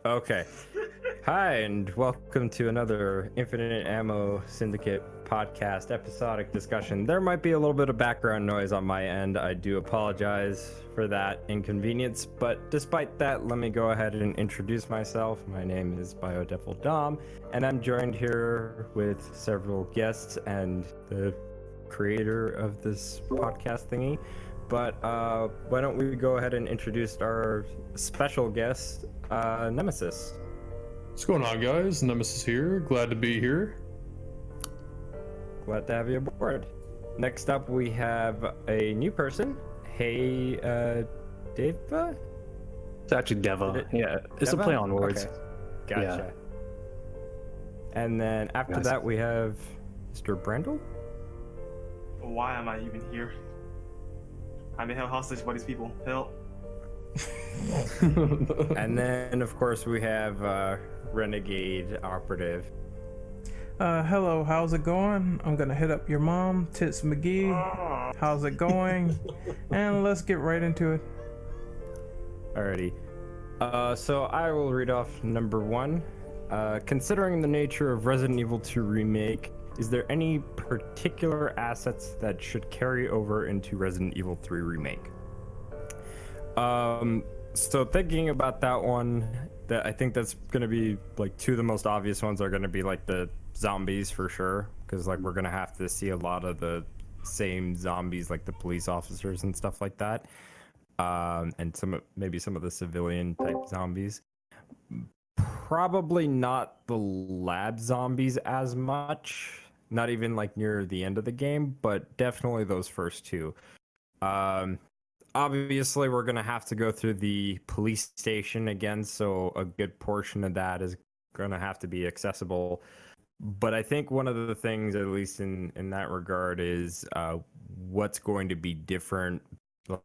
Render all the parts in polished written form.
Okay. Hi, and welcome to another Infinite Ammo Syndicate podcast episodic discussion. There might be a little bit of background noise on my end. I do apologize for that inconvenience, but despite that, let me go ahead and introduce myself. My name is Biodevil Dom, and I'm joined here with several guests and the creator of this podcast thingy. But why don't we go ahead and introduce our special guest, Nemesis. What's going on, guys? Nemesis here. Glad to be here. Glad to have you aboard. Next up, we have a new person. Hey, Deva? It's actually Deva. Yeah, it's Deva? a play on words. Okay. Gotcha. Yeah. And then after that, we have Mr. Brandel. Why am I even here? I've been held hostage by these people. Help. And then, of course, we have Renegade Operative. Hello, how's it going? I'm gonna hit up your mom, Tits McGee. How's it going? And let's get right into it. Alrighty. So I will read off number one. Considering the nature of Resident Evil 2 Remake, is there any particular assets that should carry over into Resident Evil 3 Remake? So thinking about that one, that I think that's gonna be like two of the most obvious ones are gonna be like the zombies for sure, because like we're gonna have to see a lot of the same zombies, like the police officers and stuff like that, and maybe some of the civilian type zombies. Probably not the lab zombies as much, not even like near the end of the game, but definitely those first two. Obviously, we're going to have to go through the police station again, so a good portion of that is going to have to be accessible. But I think one of the things, at least in that regard, is what's going to be different,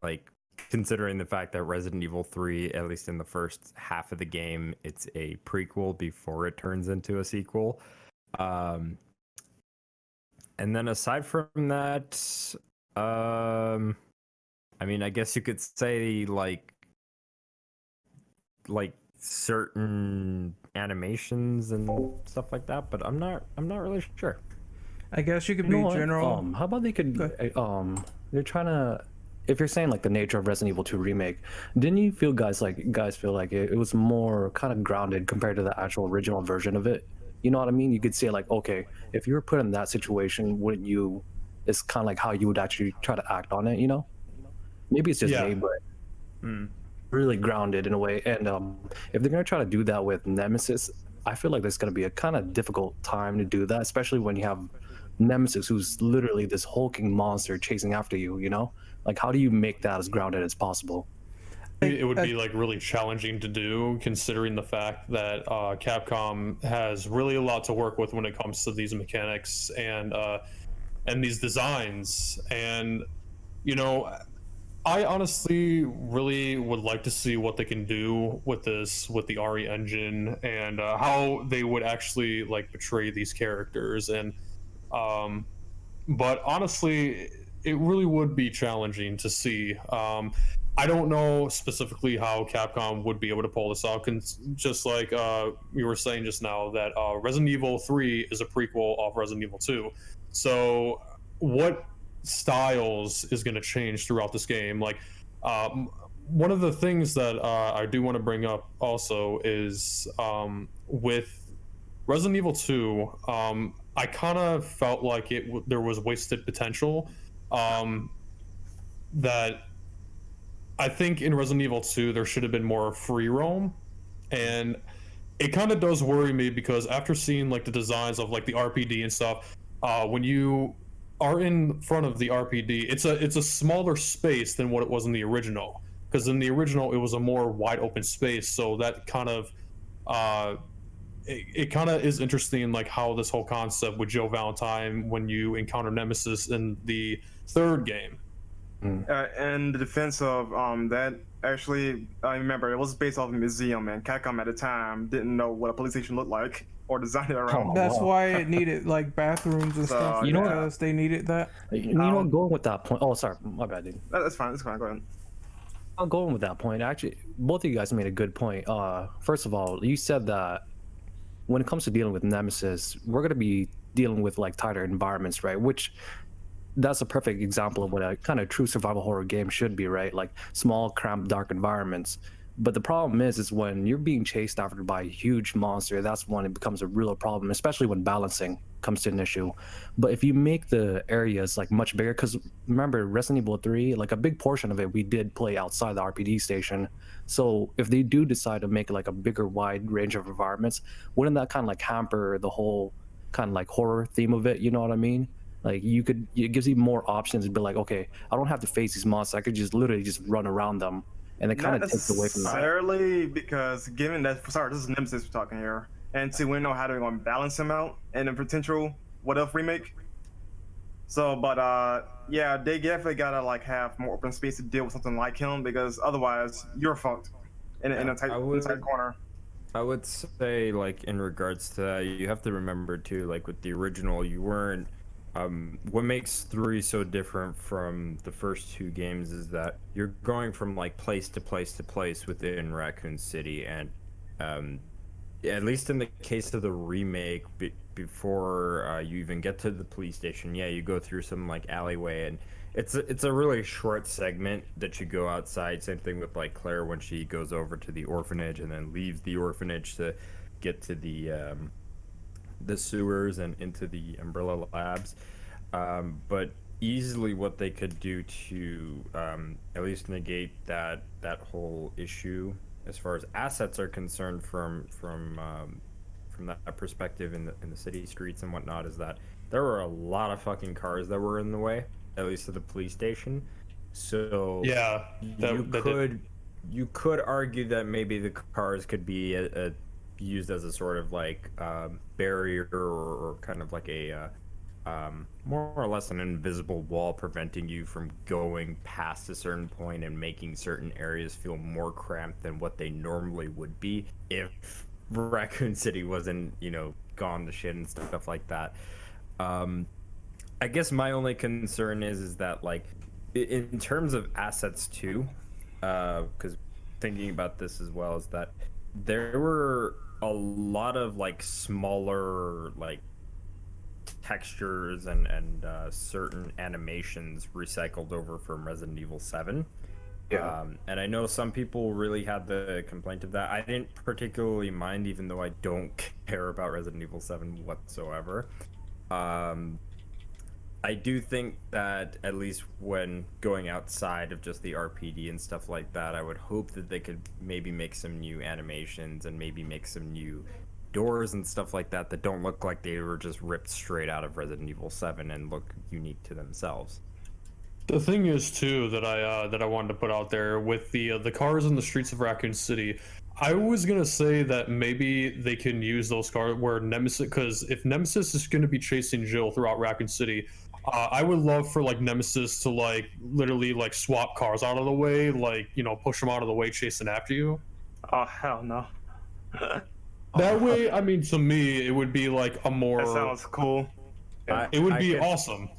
like considering the fact that Resident Evil 3, at least in the first half of the game, it's a prequel before it turns into a sequel. And then aside from that, I mean, I guess you could say like certain animations and stuff like that, but I'm not really sure. I guess you could be general. How about they could they're trying to, if you're saying like the nature of Resident Evil 2 Remake, didn't you feel guys feel like it was more kind of grounded compared to the actual original version of it? You know what I mean? You could say like, okay, if you were put in that situation, wouldn't you, it's kind of like how you would actually try to act on it, you know? Maybe it's just me, but really grounded in a way. And if they're going to try to do that with Nemesis, I feel like there's going to be a kind of difficult time to do that, especially when you have Nemesis, who's literally this hulking monster chasing after you, you know? Like, how do you make that as grounded as possible? It would be like really challenging to do, considering the fact that Capcom has really a lot to work with when it comes to these mechanics and these designs. And, you know, I honestly really would like to see what they can do with this, with the RE engine, and how they would actually like portray these characters. And but honestly, it really would be challenging to see. I don't know specifically how Capcom would be able to pull this off, just like we were saying just now, that Resident Evil 3 is a prequel of Resident Evil 2. So what styles is going to change throughout this game? Like one of the things that I do want to bring up also is with Resident Evil 2, I kind of felt like there was wasted potential. That I think in Resident Evil 2 there should have been more free roam, and it kind of does worry me because after seeing like the designs of like the RPD and stuff, when you are in front of the RPD, it's a smaller space than what it was in the original, because in the original it was a more wide open space. So that kind of it kind of is interesting, like how this whole concept with Joe Valentine when you encounter Nemesis in the third game. And the defense of that, actually, I remember it was based off a museum, and Capcom at the time didn't know what a police station looked like or designed it around. That's why it needed like bathrooms and stuff. You know, because they needed that. You know, going with that point. Oh, sorry, my bad, dude. That's fine. Go ahead. I'm going with that point. Actually, both of you guys made a good point. First of all, you said that when it comes to dealing with Nemesis, we're going to be dealing with like tighter environments, right? Which that's a perfect example of what a kind of true survival horror game should be, right? Like small, cramped, dark environments. But the problem is when you're being chased after by a huge monster, that's when it becomes a real problem, especially when balancing comes to an issue. But if you make the areas like much bigger, because remember Resident Evil 3, like a big portion of it we did play outside the RPD station. So if they do decide to make like a bigger wide range of environments, wouldn't that kind of like hamper the whole kind of like horror theme of it? You know what I mean? Like it gives you more options to be like, okay, I don't have to face these monsters. I could just literally just run around them, and it kind of takes away from that. Necessarily, because given that, sorry, this is Nemesis we're talking here, and we know how to balance him out in a potential what if remake. So, but yeah, they definitely gotta like have more open space to deal with something like him, because otherwise you're fucked in a tight corner. I would say, like, in regards to that, you have to remember too, like with the original, you weren't. What makes 3 so different from the first 2 games is that you're going from like place to place to place within Raccoon City, and at least in the case of the remake, before you even get to the police station, yeah, you go through some like alleyway, and it's a really short segment that you go outside. Same thing with like Claire when she goes over to the orphanage and then leaves the orphanage to get to the sewers and into the Umbrella Labs. But easily what they could do to at least negate that whole issue as far as assets are concerned from that perspective in the city streets and whatnot, is that there were a lot of fucking cars that were in the way, at least at the police station. So yeah, you could argue that maybe the cars could be used as a sort of like barrier or kind of like a more or less an invisible wall preventing you from going past a certain point and making certain areas feel more cramped than what they normally would be if Raccoon City wasn't, gone to shit and stuff like that. I guess my only concern is that, like, in terms of assets too, because thinking about this as well, is that there were a lot of like smaller like textures and certain animations recycled over from Resident Evil 7. Yeah. And I know some people really had the complaint of that. I didn't particularly mind, even though I don't care about Resident Evil 7 whatsoever. I do think that at least when going outside of just the RPD and stuff like that, I would hope that they could maybe make some new animations and maybe make some new doors and stuff like that that don't look like they were just ripped straight out of Resident Evil 7 and look unique to themselves. The thing is too that I wanted to put out there with the cars in the streets of Raccoon City, I was gonna say that maybe they can use those cars where Nemesis, because if Nemesis is gonna be chasing Jill throughout Raccoon City, I would love for like Nemesis to like literally like swap cars out of the way, like, push them out of the way chasing after you. Oh hell no. That way, I mean, to me, it would be like a more. That sounds cool. It would be awesome.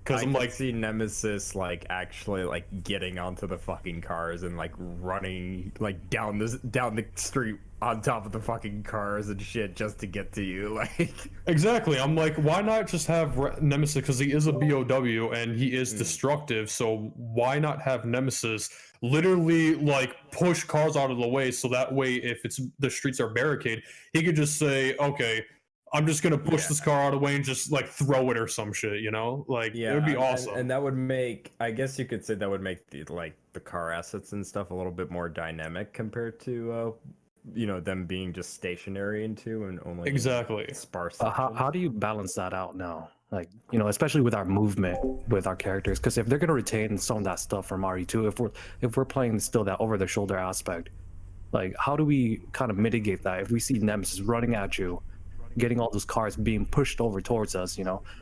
Because I'm like, see Nemesis like actually like getting onto the fucking cars and like running like down the street on top of the fucking cars and shit just to get to you, like. Exactly. I'm like, why not just have Nemesis, because he is a BOW and he is destructive, so why not have Nemesis literally like push cars out of the way, so that way if the streets are barricaded, he could just say, okay, I'm just gonna push this car out of the way and just like throw it or some shit, like it would be awesome. And that would make, I guess you could say that would make the car assets and stuff a little bit more dynamic compared to them being just stationary into and only exactly sparse. How do you balance that out now? Like, especially with our movement with our characters, because if they're gonna retain some of that stuff from RE2, if we're playing still that over the shoulder aspect, like how do we kind of mitigate that if we see Nemesis running at you, getting all those cars being pushed over towards us?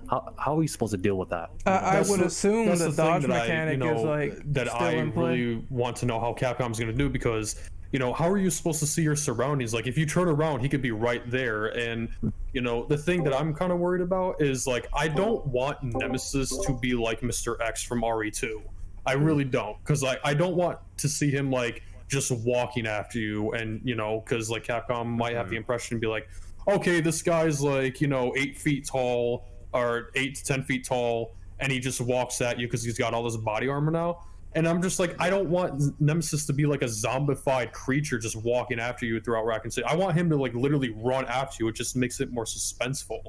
How are we supposed to deal with that? I would assume the dodge mechanic is like that still I in play. really want to know how Capcom's going to do, because how are you supposed to see your surroundings? Like if you turn around, he could be right there. And the thing that I'm kind of worried about is like I don't want Nemesis to be like Mr. X from RE2. I really don't, because I don't want to see him like just walking after you, and because like Capcom might have the impression to be like, okay, this guy's like 8 feet tall or 8 to 10 feet tall, and he just walks at you because he's got all this body armor now. And I'm just like, I don't want Nemesis to be like a zombified creature just walking after you throughout Raccoon City. I want him to like literally run after you. It just makes it more suspenseful.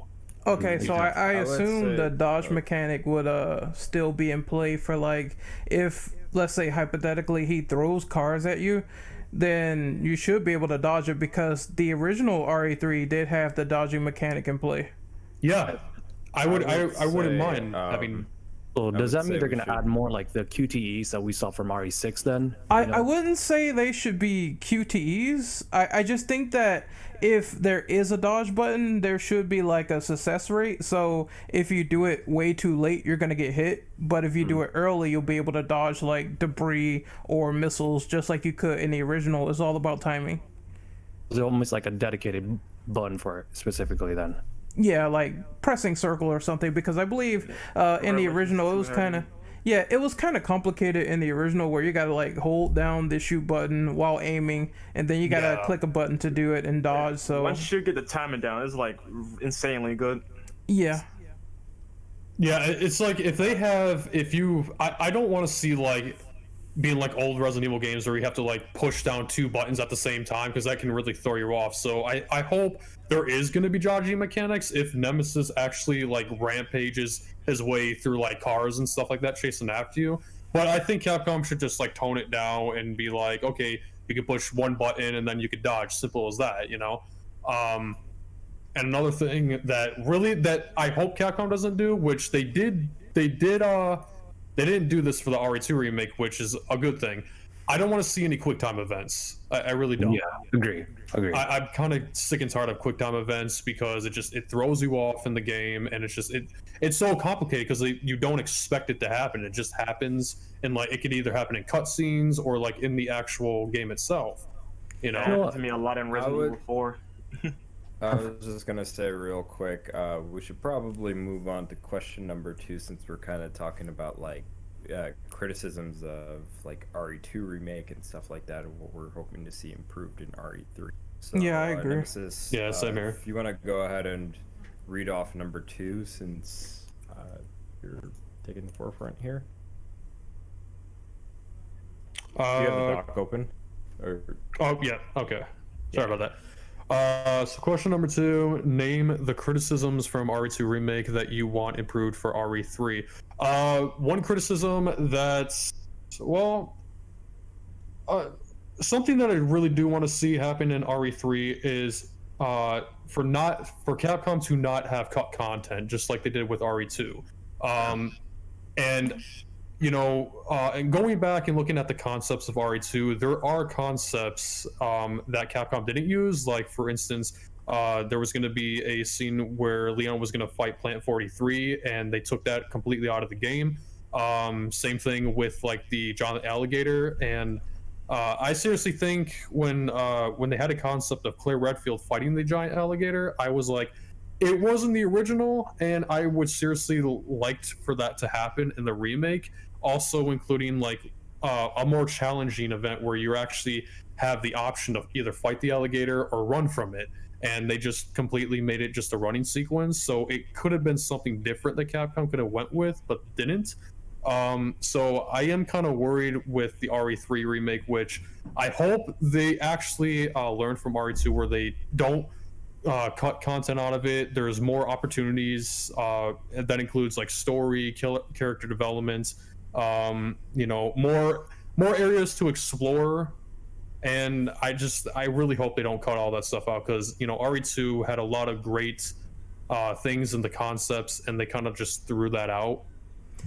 Okay, so I assume the dodge oh. mechanic would still be in play for like, if let's say hypothetically he throws cars at you, then you should be able to dodge it, because the original RE3 did have the dodging mechanic in play. Yeah, I wouldn't mind having. So does that mean they're going to should. add more like the QTEs that we saw from RE6 then? I wouldn't say they should be QTEs. I just think that if there is a dodge button, there should be like a success rate. So if you do it way too late, you're going to get hit. But if you do it early, you'll be able to dodge like debris or missiles just like you could in the original. It's all about timing. Is it almost like a dedicated button for it specifically then? Yeah, like pressing circle or something, because I believe in the original it was kind of complicated in the original, where you gotta like hold down the shoot button while aiming, and then you gotta click a button to do it and dodge. So once you get the timing down, it's like insanely good. Yeah, it's like I don't want to see like being like old Resident Evil games where you have to like push down 2 buttons at the same time, because that can really throw you off. So I hope there is going to be dodging mechanics if Nemesis actually like rampages his way through like cars and stuff like that chasing after you. But I think Capcom should just like tone it down and be like, okay, you can push 1 button and then you can dodge, simple as that, And another thing that I hope Capcom doesn't do, which they didn't do this for the RE2 remake, which is a good thing. I don't want to see any QuickTime events. I really don't. Yeah, agree. I'm kind of sick and tired of QuickTime events, because it throws you off in the game, and it's so complicated because you don't expect it to happen. It just happens, and like it could either happen in cutscenes or like in the actual game itself. To me, a lot in Resident Evil 4. I was just gonna say real quick, we should probably move on to question number 2, since we're kind of talking about like criticisms of like RE2 remake and stuff like that, and what we're hoping to see improved in RE3. So, yeah, I agree. Nemesis, same here. If you want to go ahead and read off number 2, since you're taking the forefront here. Do you have the doc open? Or... Oh yeah, okay. Sorry about that. So question number 2, name the criticisms from RE2 remake that you want improved for RE3. One criticism that's, something that I really do want to see happen in RE3 is for Capcom to not have cut content, just like they did with RE2. And going back and looking at the concepts of RE2, there are concepts that Capcom didn't use. Like, for instance, there was going to be a scene where Leon was going to fight Plant 43, and they took that completely out of the game. Same thing with like the giant alligator. And I seriously think when they had a concept of Claire Redfield fighting the giant alligator, I was like, it wasn't the original, and I would seriously liked for that to happen in the remake. Also including like a more challenging event where you actually have the option of either fight the alligator or run from it, and they just completely made it just a running sequence. So it could have been something different that Capcom could have went with, but didn't. So I am kind of worried with the RE3 remake, which I hope they actually learn from RE2, where they don't cut content out of it. There's more opportunities that includes like story, character development, more areas to explore. And I really hope they don't cut all that stuff out, because RE2 had a lot of great things in the concepts, and they kind of just threw that out.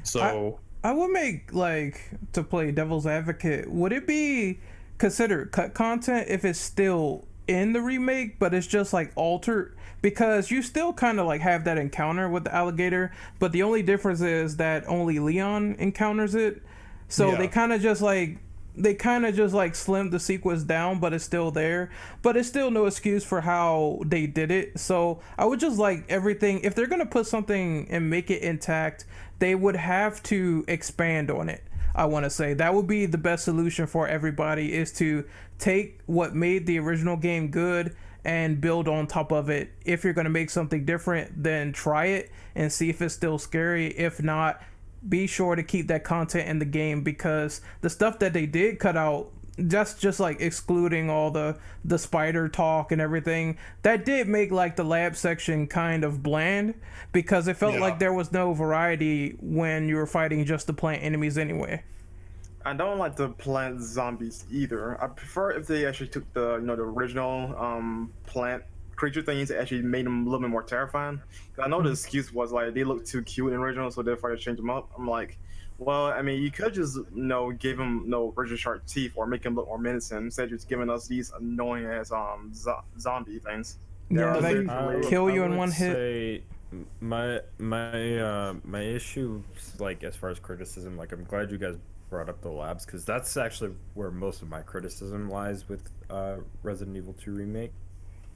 So I would make, like, to play devil's advocate, would it be considered cut content if it's still in the remake, but it's just like altered? Because you still kind of like have that encounter with the alligator, but the only difference is that only Leon encounters it. So they kind of just like slimmed the sequence down, but it's still there. But it's still no excuse for how they did it. So I would just like everything, if they're gonna put something and make it intact, they would have to expand on it. I want to say that would be the best solution for everybody, is to take what made the original game good and build on top of it. If you're going to make something different, then try it and see if it's still scary. If not, be sure to keep that content in the game, because the stuff that they did cut out, just like excluding all the spider talk and everything, that did make like the lab section kind of bland, because it felt like there was no variety when you were fighting just the plant enemies anyway. I don't like the plant zombies either. I prefer if they actually took the the original plant creature things and actually made them a little bit more terrifying. 'Cause I know the excuse was like they look too cute in the original, so therefore they changed them up. I'm like, well, I mean, you could just give them razor sharp teeth or make them look more menacing instead of just giving us these annoying ass zombie things. Yeah, they kill you in one hit. Say my issue, like as far as criticism, like I'm glad you guys brought up the labs, because that's actually where most of my criticism lies with Resident Evil 2 Remake.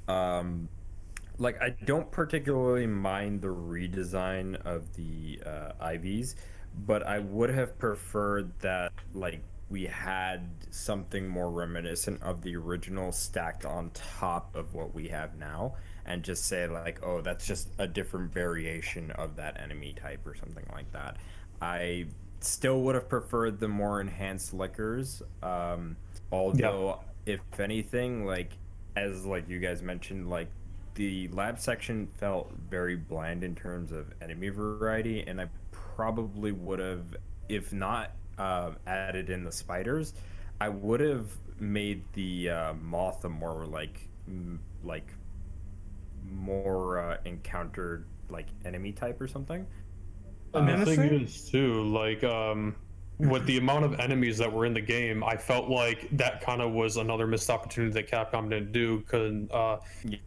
Like I don't particularly mind the redesign of the IVs, but I would have preferred that like we had something more reminiscent of the original stacked on top of what we have now, and just say like, oh, that's just a different variation of that enemy type or something like that. I still would have preferred the more enhanced liquors, although if anything, like as like you guys mentioned, like the lab section felt very bland in terms of enemy variety, and I probably would have, if not added in the spiders, I would have made the moth a more like more encountered like enemy type or something. And the thing is too, like with the amount of enemies that were in the game, I felt like that kind of was another missed opportunity that Capcom didn't do, because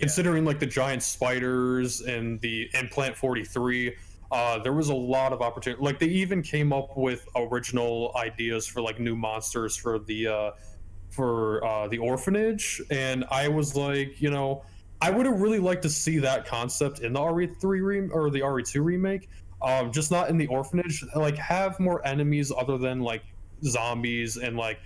considering like the giant spiders and the Implant 43, there was a lot of opportunity. Like they even came up with original ideas for like new monsters for the orphanage, and I was like, I would have really liked to see that concept in the RE3 or the RE2 remake. Just not in the orphanage. Like have more enemies other than like zombies and like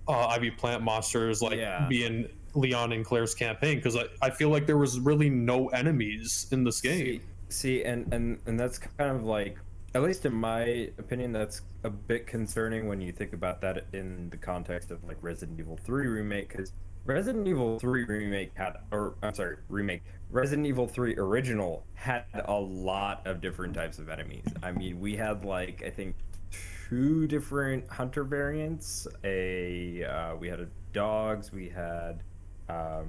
IV plant monsters, like being Leon and Claire's campaign, because I feel like there was really no enemies in this game. See, and that's kind of like, at least in my opinion, that's a bit concerning when you think about that in the context of like Resident Evil 3 Remake, because Resident Evil 3 Remake Resident Evil 3 Original had a lot of different types of enemies. I mean, we had like, I think 2 different hunter variants. We had dogs, we had, I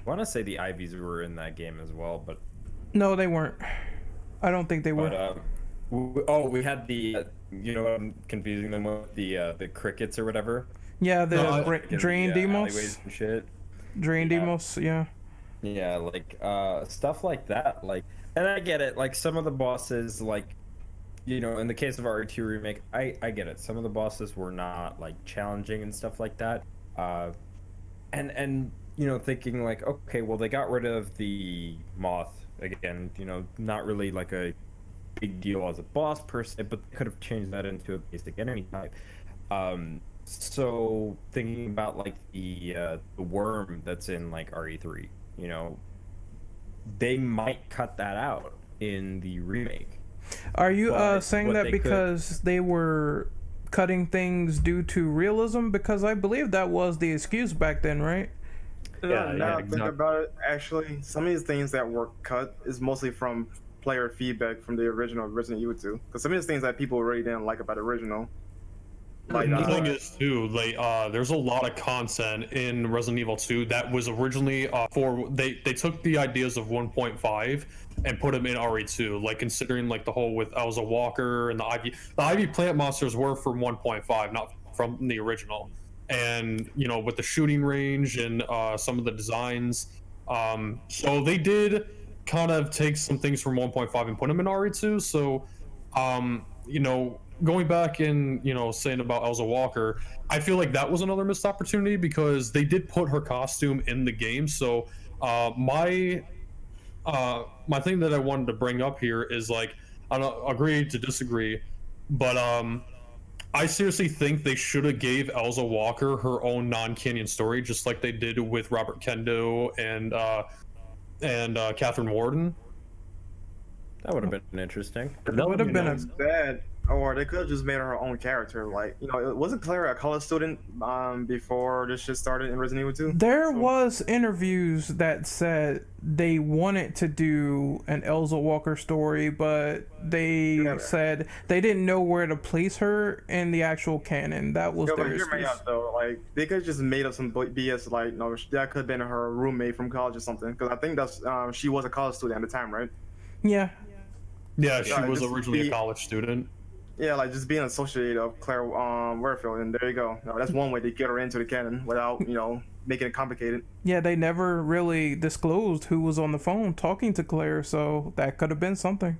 want to say the IVs were in that game as well, but no, they weren't. I don't think they were. We had the, I'm confusing them with the crickets or whatever. Yeah, the Drain Demos. Alleyways and shit. Drain Demos, yeah. Yeah, like stuff like that. Like, and I get it. Like some of the bosses, like, in the case of RE2 Remake, I get it. Some of the bosses were not like challenging and stuff like that. And thinking like, okay, well they got rid of the moth again. Not really like a big deal as a boss per se, but they could have changed that into a basic enemy type. So thinking about like the worm that's in like RE3, they might cut that out in the remake. Are you saying that because they were cutting things due to realism? Because I believe that was the excuse back then, right? Now I think about it, actually, some of these things that were cut is mostly from player feedback from the original Resident Evil 2. Because some of these things that people really didn't like about the original. Like, the thing is too, like there's a lot of content in Resident Evil 2 that was originally they took the ideas of 1.5 and put them in RE2, like considering like the whole with Elza Walker and the IV plant monsters were from 1.5, not from the original. And with the shooting range and some of the designs, so they did kind of take some things from 1.5 and put them in RE2. So going back and saying about Elza Walker, I feel like that was another missed opportunity, because they did put her costume in the game. So my thing that I wanted to bring up here is like, I don't agree to disagree, but I seriously think they should have gave Elza Walker her own non-canon story, just like they did with Robert Kendo and Catherine Warden. That would have been interesting. That would have been a That, or they could have just made her own character. Like, it wasn't Claire a college student before this shit started in Resident Evil 2? There was interviews that said they wanted to do an Elza Walker story, but they said they didn't know where to place her in the actual canon. That was their hear me excuse. out though. Like, they could have just made up some BS. Like, no, that could have been her roommate from college or something. Because I think that's she was a college student at the time, right? Yeah. Yeah, she was just originally a college student. Yeah, like just being associated of Claire Warfield, and there you go. No, that's one way to get her into the canon without, making it complicated. Yeah, they never really disclosed who was on the phone talking to Claire, so that could have been something.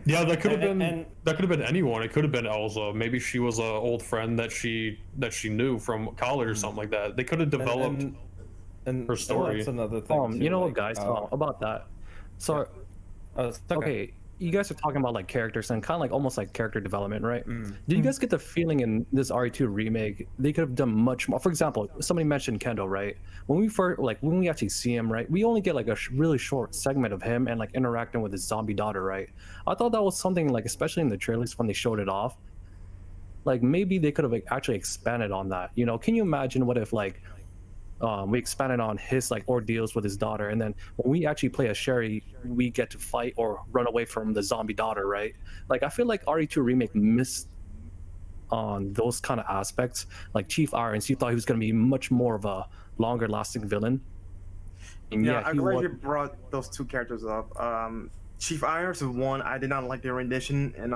Yeah, that could have been anyone. It could have been Elza. Maybe she was an old friend that she knew from college or something like that. They could have developed and her story. That's another thing. You know what, guys? About that. So, okay, you guys are talking about like characters and kind of like almost like character development, right? Did you guys get the feeling in this RE2 remake they could have done much more? For example, somebody mentioned Kendo, right? When we actually see him, right, we only get like a really short segment of him and like interacting with his zombie daughter, right? I thought that was something like, especially in the trailers when they showed it off, like maybe they could have like, actually expanded on that. Can you imagine what if like we expanded on his like ordeals with his daughter, and then when we actually play as Sherry, we get to fight or run away from the zombie daughter, right? Like, I feel like RE2 remake missed on those kind of aspects. Like Chief Irons, you thought he was going to be much more of a longer lasting villain, and I'm glad you brought those two characters up. Chief Irons is one I did not like the rendition in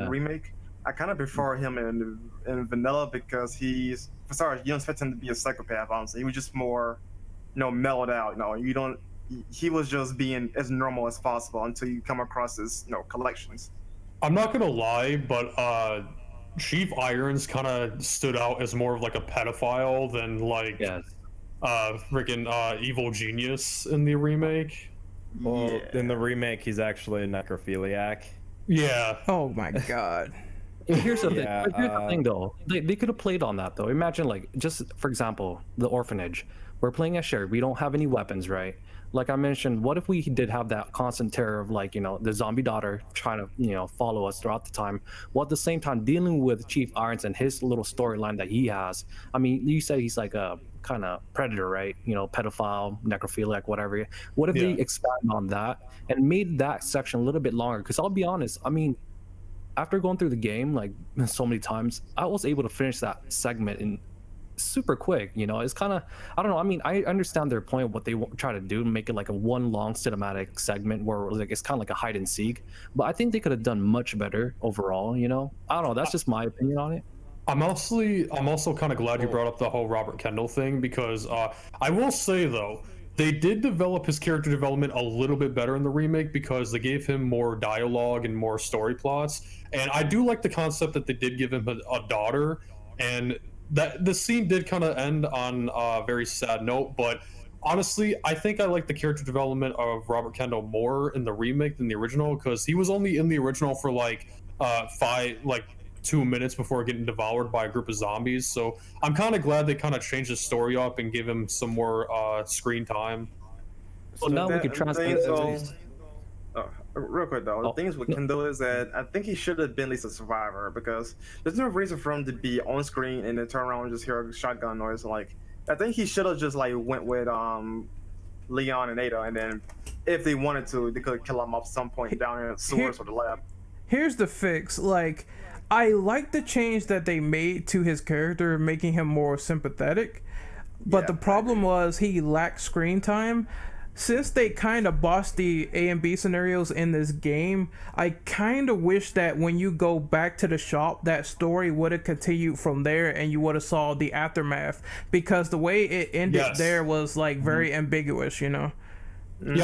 remake. I kind of prefer him in vanilla because you don't expect him to be a psychopath, honestly. He was just more, mellowed out. He was just being as normal as possible until you come across his, collections. I'm not gonna lie, but Chief Irons kind of stood out as more of like a pedophile than like freaking evil genius in the remake. Well, in the remake, he's actually a necrophiliac. Yeah. Oh my god. Here's the thing, though. They could have played on that, though. Imagine, like, just for example, the orphanage. We're playing as Sherry. We don't have any weapons, right? Like I mentioned, what if we did have that constant terror of, like, the zombie daughter trying to, follow us throughout the time, while at the same time dealing with Chief Irons and his little storyline that he has. I mean, you said he's like a kind of predator, right? Pedophile, necrophiliac, whatever. What if they expand on that and made that section a little bit longer? Because I'll be honest, I mean, after going through the game like so many times, I was able to finish that segment in super quick. It's kind of, I don't know. I mean, I understand their point of what they try to do, make it like a one long cinematic segment where like it's kind of like a hide and seek. But I think they could have done much better overall. I don't know. That's just my opinion on it. I'm also kind of glad you brought up the whole Robert Kendall thing because I will say though, they did develop his character development a little bit better in the remake because they gave him more dialogue and more story plots. And I do like the concept that they did give him a daughter, and that the scene did kind of end on a very sad note. But honestly, I think I like the character development of Robert Kendall more in the remake than the original because he was only in the original for like 2 minutes before getting devoured by a group of zombies. So I'm kind of glad they kind of changed the story up and give him some more screen time. Well, now we can translate real quick though, the thing is with Kendall is that I think he should have been at least a survivor because there's no reason for him to be on screen and then turn around and just hear a shotgun noise. Like, I think he should have just like went with Leon and Ada, and then if they wanted to, they could kill him off some point down in the sewers or the lab. Here's the fix. Like, I like the change that they made to his character, making him more sympathetic. But the problem was he lacked screen time. Since they kind of bossed the A and B scenarios in this game, I kind of wish that when you go back to the shop, that story would have continued from there and you would have saw the aftermath. Because the way it ended there was like very ambiguous, Yeah,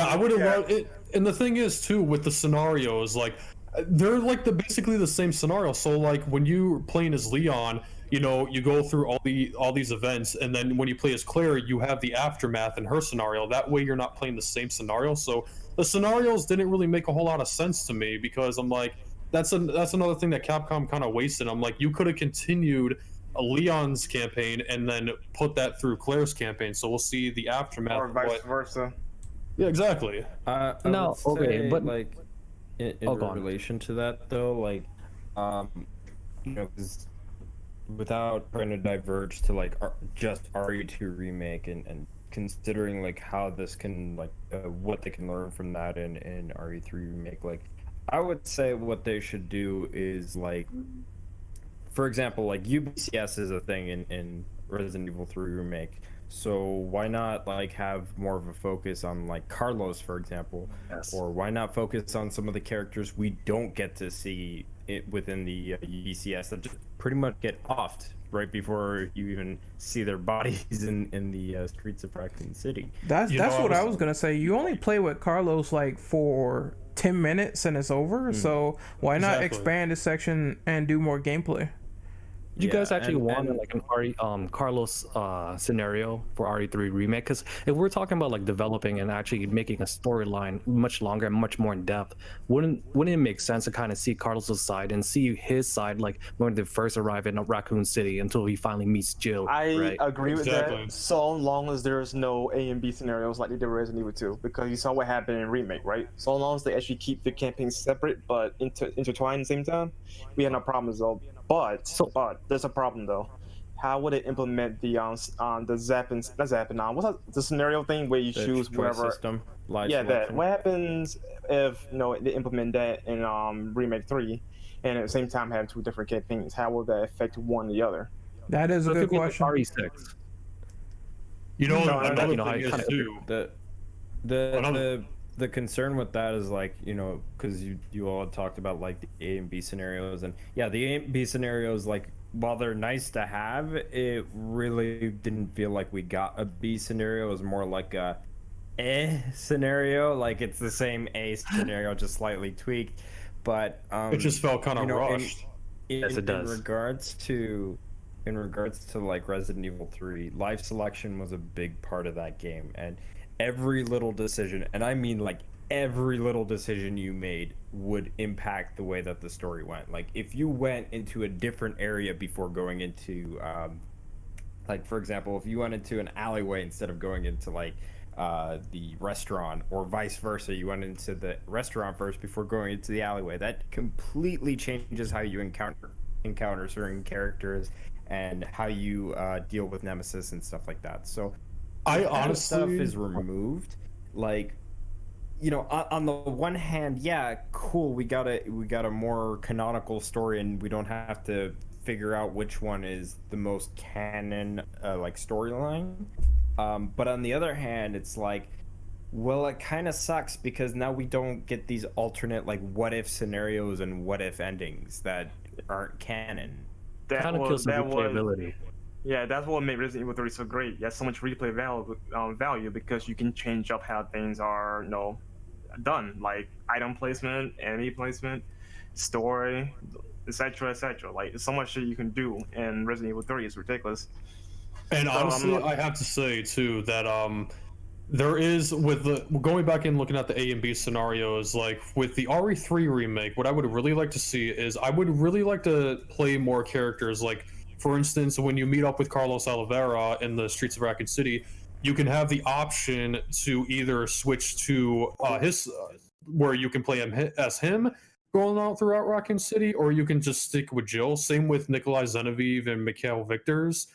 I would have loved it. And the thing is, too, with the scenarios, like, they're like basically the same scenario. So like when you're playing as Leon, you go through all these events, and then when you play as Claire, you have the aftermath in her scenario. That way you're not playing the same scenario. So the scenarios didn't really make a whole lot of sense to me because I'm like, that's another thing that Capcom kind of wasted. I'm like, you could have continued Leon's campaign and then put that through Claire's campaign, so we'll see the aftermath. Or vice versa. Yeah, exactly. I No, would okay, say, but- like in relation to that though, like you know, 'cause without trying to diverge to like just RE2 remake and considering like how this can like what they can learn from that in RE3 remake, like I would say what they should do is like, for example, like UBCS is a thing in Resident Evil 3 remake, so why not like have more of a focus on like Carlos, for example? Yes. Or why not focus on some of the characters we don't get to see it within the UBCS that just pretty much get offed right before you even see their bodies in the streets of Raccoon City. That's what I was gonna say. You only play with Carlos like for 10 minutes and it's over. So why not Exactly. expand this section and do more gameplay? You Yeah, guys actually and- want and- like an Carlos scenario for RE3 remake? Because if we're talking about like developing and actually making a storyline much longer and much more in depth, wouldn't it make sense to kind of see Carlos's side and see his side like when they first arrive in Raccoon City until he finally meets Jill? I right? agree with Exactly. that, so long as there's no A and B scenarios like they did with Resident Evil 2, because you saw what happened in Remake, right? So long as they actually keep the campaigns separate but intertwined at the same time, we had no problems though. But there's a problem though. How would it implement the zapping, not zapping, what's that, the scenario thing where you The choose choice whatever? system, live Yeah, that. selection. What happens if they implement that in Remake 3, and at the same time have two different campaigns? How will that affect one or the other? That is a So it good could be like question. RE6. You know, No, another you know, how thing you is kinda- too. The concern with that is like, you know, because you all talked about like the A and B scenarios, and yeah, the A and B scenarios, like while they're nice to have, it really didn't feel like we got a B scenario. It was more like a scenario, like it's the same A scenario just slightly tweaked, but It just felt kind of you know, rushed. Yes, it does. In regards to like Resident Evil 3, life selection was a big part of that game, and every little decision, and I mean like every little decision you made would impact the way that the story went. Like if you went into a different area before going into like for example, if you went into an alleyway instead of going into like the restaurant, or vice versa, you went into the restaurant first before going into the alleyway, that completely changes how you encounter certain characters and how you deal with Nemesis and stuff like that. So I if that honestly stuff is removed, like, you know, on the one hand, yeah, cool, we got a more canonical story, and we don't have to figure out which one is the most canon like storyline. But on the other hand, it's like, well, it kind of sucks because now we don't get these alternate like what if scenarios and what if endings that aren't canon. That Kind of kills some replayability. Yeah, that's what made Resident Evil 3 so great. You have so much replay value because you can change up how things are, done, like item placement, enemy placement, story, etc., etc. Like, there's so much shit you can do in Resident Evil 3. It's ridiculous. And So, honestly, I have to say too that there is, with the going back and looking at the A and B scenarios, like with the RE3 remake, what I would really like to see is I would really like to play more characters. Like for instance, when you meet up with Carlos Oliveira in the streets of Raccoon City, you can have the option to either switch to his where you can play him as him going out throughout Raccoon City, or you can just stick with Jill. Same with Nikolai Zenevieve and Mikhail Victors.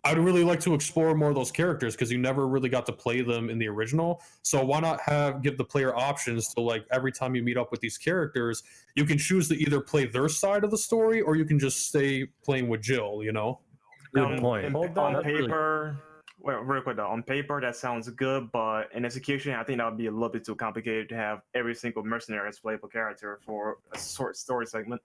I'd really like to explore more of those characters because you never really got to play them in the original. So why not give the player options to, like, every time you meet up with these characters, you can choose to either play their side of the story or you can just stay playing with Jill, you know? Good point. On paper, well, real quick though, on paper that sounds good, but in execution, I think that would be a little bit too complicated to have every single mercenary as playable character for a short story segment.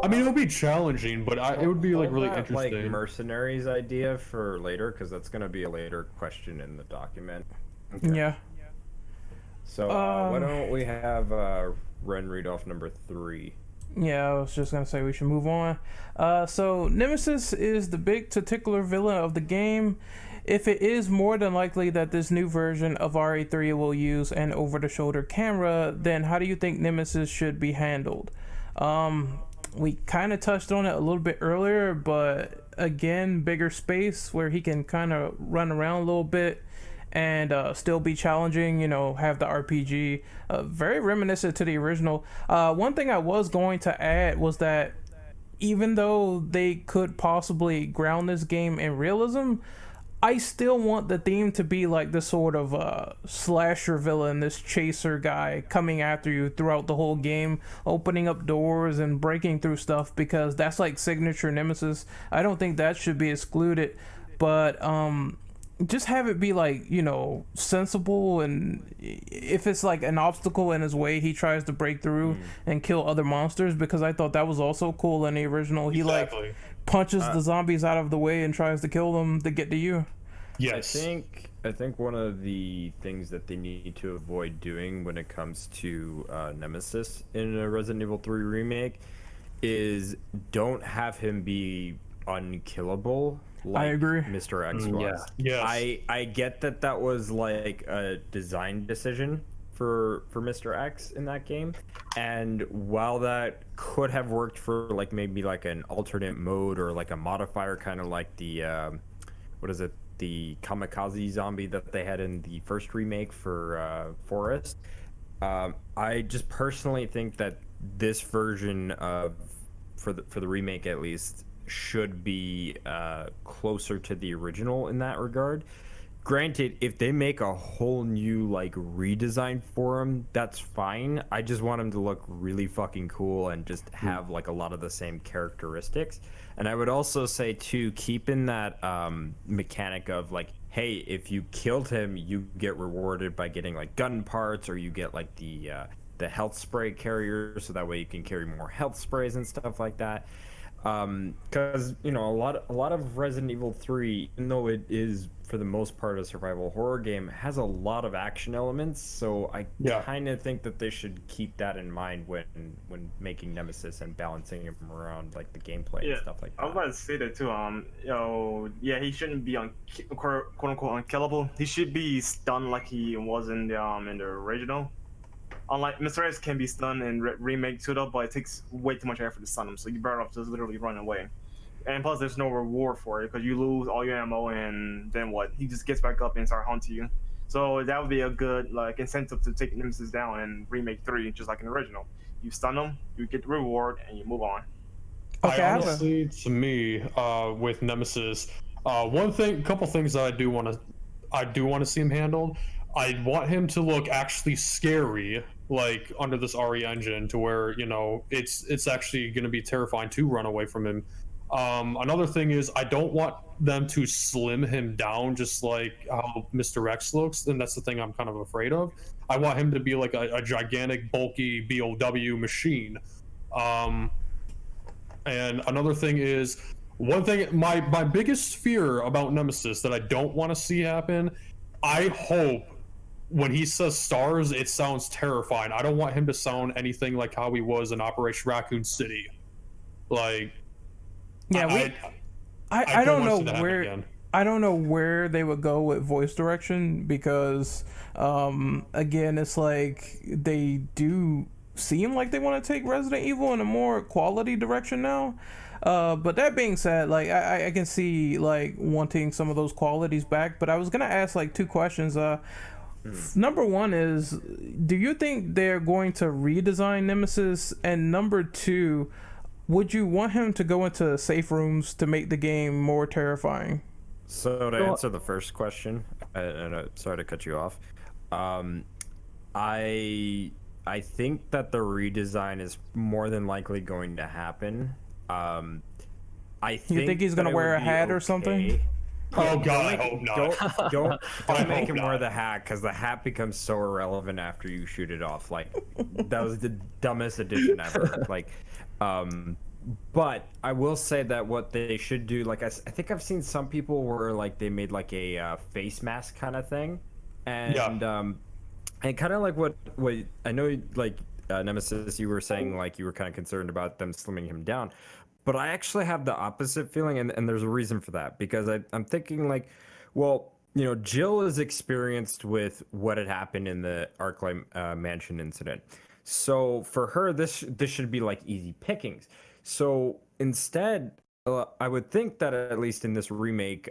I mean, it would be challenging, but it would be like really Hold that, interesting. like mercenaries idea for later, because that's going to be a later question in the document. Yeah. So why don't we have Ren read off number 3? Yeah, I was just gonna say we should move on. So Nemesis is the big titular villain of the game. if it is more than likely that this new version of RA3 will use an over-the-shoulder camera, then how do you think Nemesis should be handled? We kind of touched on it a little bit earlier, but again, bigger space where he can kind of run around a little bit and still be challenging, you know, have the RPG. Very reminiscent to the original. One thing I was going to add was that even though they could possibly ground this game in realism, I still want the theme to be like this sort of slasher villain, this chaser guy coming after you throughout the whole game, opening up doors and breaking through stuff, because that's like signature Nemesis. I don't think that should be excluded, but just have it be like, you know, sensible, and if it's like an obstacle in his way, he tries to break through and kill other monsters, because I thought that was also cool in the original. He like punches the zombies out of the way and tries to kill them to get to you. Yes. I think one of the things that they need to avoid doing when it comes to Nemesis in a Resident Evil 3 remake is don't have him be unkillable like I agree. Mr. X was. Yes. I get that was like a design decision for Mr. X in that game, and while that could have worked for like maybe like an alternate mode or like a modifier, kind of like the what is it, the kamikaze zombie that they had in the first remake for Forest, I just personally think that this version of for the remake at least should be closer to the original in that regard. Granted, if they make a whole new like redesign for him, that's fine. I just want him to look really fucking cool and just have like a lot of the same characteristics. And I would also say too, keeping that mechanic of like, hey, if you killed him, you get rewarded by getting like gun parts, or you get like the health spray carrier, so that way you can carry more health sprays and stuff like that. Because you know, a lot of Resident Evil 3, even though it is for the most part a survival horror game, has a lot of action elements, so I kind of think that they should keep that in mind when making Nemesis and balancing him around like the gameplay and stuff like that. I was about to say that too. You know, he shouldn't be quote unquote unkillable. He should be stunned like he was in the original. Unlike Mr. X can be stunned in remake too, though, but it takes way too much effort to stun him, so you better off just literally run away. And plus, there's no reward for it because you lose all your ammo, and then what? He just gets back up and starts hunting you. So that would be a good like incentive to take Nemesis down in remake 3, just like in the original. You stun him, you get the reward, and you move on. Okay, I honestly, to me, with Nemesis, couple things that I do want to see him handled. I want him to look actually scary, like under this RE engine, to where, you know, it's actually going to be terrifying to run away from him. Another thing is, I don't want them to slim him down just like how Mr. X looks, and that's the thing I'm kind of afraid of. I want him to be like a gigantic, bulky BOW machine. And another thing is, one thing, my biggest fear about Nemesis that I don't want to see happen, I hope when he says stars, it sounds terrifying. I don't want him to sound anything like how he was in Operation Raccoon City. Like, yeah, I don't know where I don't know where they would go with voice direction, because again, it's like they do seem like they want to take Resident Evil in a more quality direction now. But that being said, like I can see like wanting some of those qualities back. But I was gonna ask like two questions. Number one is, do you think they're going to redesign Nemesis? And number two, would you want him to go into safe rooms to make the game more terrifying? So to answer the first question, and sorry to cut you off, I think that the redesign is more than likely going to happen. I think you think he's gonna wear a hat or something? Oh god, I hope not. Don't make him wear the hat, because the hat becomes so irrelevant after you shoot it off. Like, that was the dumbest addition ever. Like, but I will say that what they should do, like I think I've seen some people where like they made like a face mask kind of thing, and kind of like what I know, like Nemesis, you were saying like you were kind of concerned about them slimming him down. But I actually have the opposite feeling, and there's a reason for that, because I'm thinking like Well, Jill is experienced with what had happened in the Arclight Mansion incident. So for her, this should be like easy pickings. So instead, I would think that at least in this remake,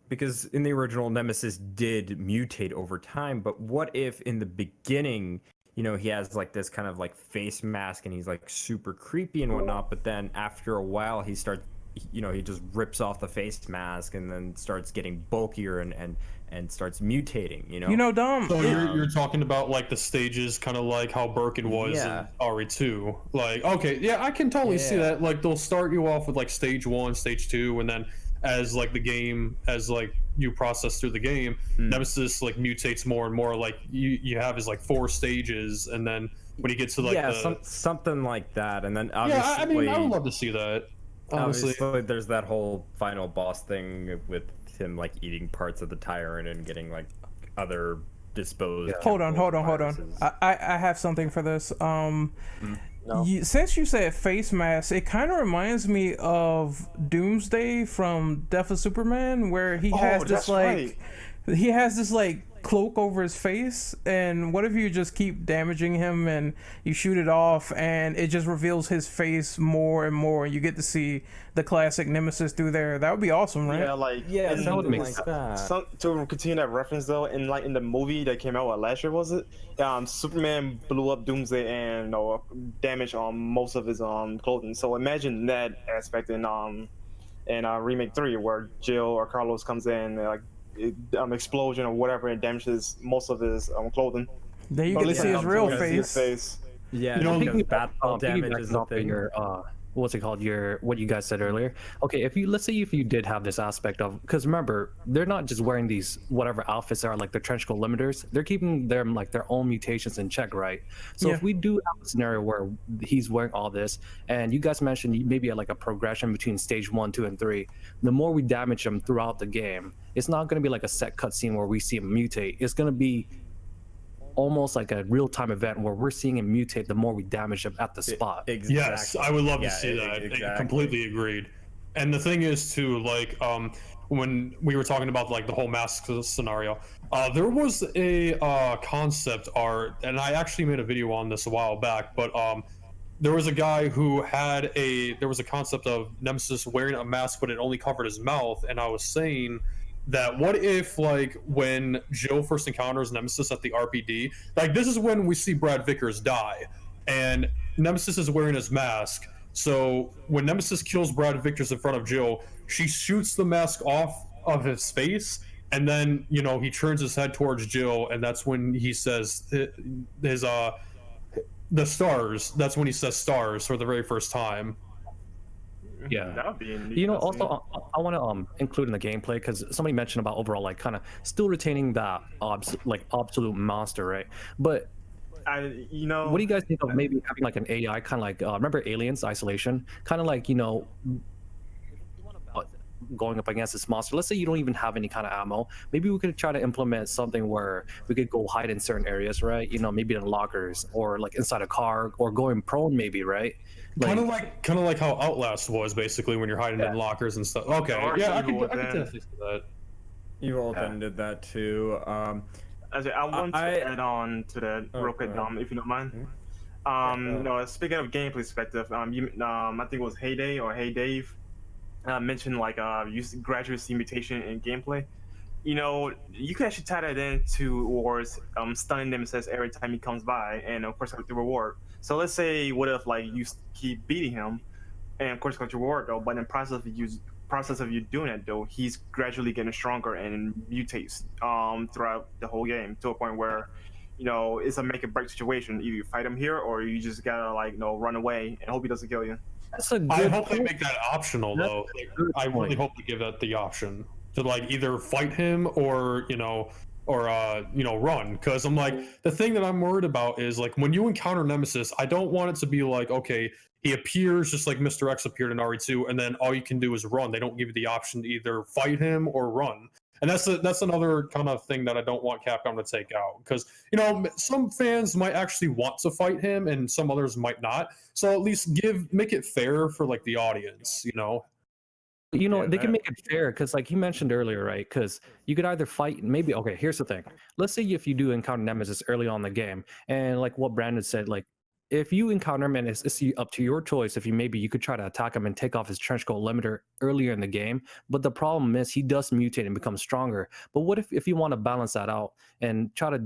because in the original Nemesis did mutate over time, but what if in the beginning, he has like this kind of like face mask and he's like super creepy and whatnot, but then after a while he starts, he just rips off the face mask and then starts getting bulkier and starts mutating, Dom. So you're talking about like the stages, kind of like how Birkin was in RE2. Like, okay, yeah, I can totally see that. Like, they'll start you off with like stage 1, stage 2, and then as like you process through the game, Nemesis like mutates more and more. Like you have his like 4 stages, and then when you get to like something like that, and then obviously, I would love to see that. Honestly. Obviously, there's that whole final boss thing with him like eating parts of the tyrant and getting like other disposed. Hold on. I have something for this. Since you said face mask, it kind of reminds me of Doomsday from Death of Superman, where he has this cloak over his face, and what if you just keep damaging him and you shoot it off and it just reveals his face more and more, and you get to see the classic Nemesis through there? That would be awesome, right? That would make sense. To continue that reference though, in the movie that came out last year, was it? Superman blew up Doomsday and damaged most of his clothing. So imagine that aspect in Remake 3, where Jill or Carlos comes in explosion or whatever, and damages most of his clothing. There you get to see his real face. Yeah, battle damage is a thing. What's it called? What you guys said earlier. Okay, let's say if you did have this aspect of, because remember, they're not just wearing these whatever outfits are like their trench coat limiters. They're keeping them like their own mutations in check, right? So if we do have a scenario where he's wearing all this, and you guys mentioned maybe like a progression between stage 1, 2, and 3, the more we damage him throughout the game, it's not going to be like a set cutscene where we see him mutate. It's going to be almost like a real-time event where we're seeing him mutate the more we damage him at the spot. Exactly. Yes, I would love to see that. Exactly. Completely agreed. And the thing is too, like when we were talking about like the whole mask scenario, there was a concept art, and I actually made a video on this a while back, but there was a guy who there was a concept of Nemesis wearing a mask but it only covered his mouth, and I was saying that what if, like, when Jill first encounters Nemesis at the RPD, like, this is when we see Brad Vickers die, and Nemesis is wearing his mask. So when Nemesis kills Brad Vickers in front of Jill, she shoots the mask off of his face, and then, he turns his head towards Jill, and that's when he says the stars. That's when he says stars for the very first time. Yeah, that would be also I want to include in the gameplay, because somebody mentioned about overall like kind of still retaining that absolute monster, right? But what do you guys think of maybe having like an AI kind of like remember Aliens Isolation, kind of like going up against this monster? Let's say you don't even have any kind of ammo. Maybe we could try to implement something where we could go hide in certain areas, right? Maybe in lockers or like inside a car, or going prone, maybe, right? Kind of like how Outlast was, basically, when you're hiding in lockers and stuff. Okay, I could definitely see that. Evil Within did that too. I want to add on to that real quick, Dom, if you don't mind. Speaking of gameplay perspective, I think it was Heyday or Hey Dave mentioned like you gradually see mutation in gameplay. You can actually tie that in towards stunning Nemesis every time he comes by, and of course with the reward. So let's say, what if like you keep beating him, and of course got your reward though, but in the process of you doing it though, he's gradually getting stronger and mutates throughout the whole game to a point where it's a make or break situation. Either you fight him here, or you just gotta run away and hope he doesn't kill you. I hope they make that optional though. I really hope to give that the option to like either fight him or run, because I'm like, the thing that I'm worried about is like when you encounter Nemesis, I don't want it to be like, okay, he appears just like Mr. X appeared in RE2, and then all you can do is run. They don't give you the option to either fight him or run. And that's another kind of thing that I don't want Capcom to take out, because some fans might actually want to fight him and some others might not. So at least make it fair for like the audience, You know, Yeah, they can that- make it fair because, like you mentioned earlier, right? Because you could either fight, maybe. Okay, here's the thing. Let's say if you do encounter Nemesis early on in the game, and like what Brandon said, like if you encounter him and it's up to your choice, if you could try to attack him and take off his trench coat limiter earlier in the game. But the problem is he does mutate and become stronger. But what if you want to balance that out and try to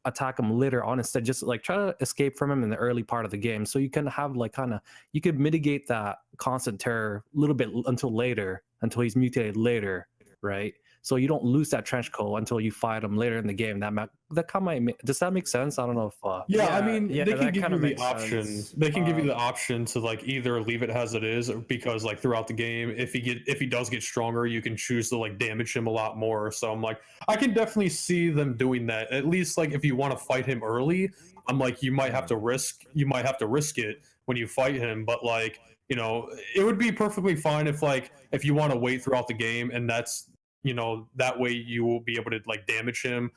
attack him later on instead, just like try to escape from him in the early part of the game, so you can have like kind of, you could mitigate that constant terror a little bit until he's mutated later, right? So you don't lose that trench coat until you fight him later in the game. That kind of does that make sense? I don't know if Yeah, I mean, yeah, they can that give kinda you the makes option. sense. They can give you the option to like either leave it as it is, or because like throughout the game, if he does get stronger, you can choose to like damage him a lot more. So I'm like, I can definitely see them doing that. At least like if you want to fight him early, I'm like, you might have to risk it when you fight him. But like, you know, it would be perfectly fine if you want to wait throughout the game, and that's, you know, that way you will be able to like damage him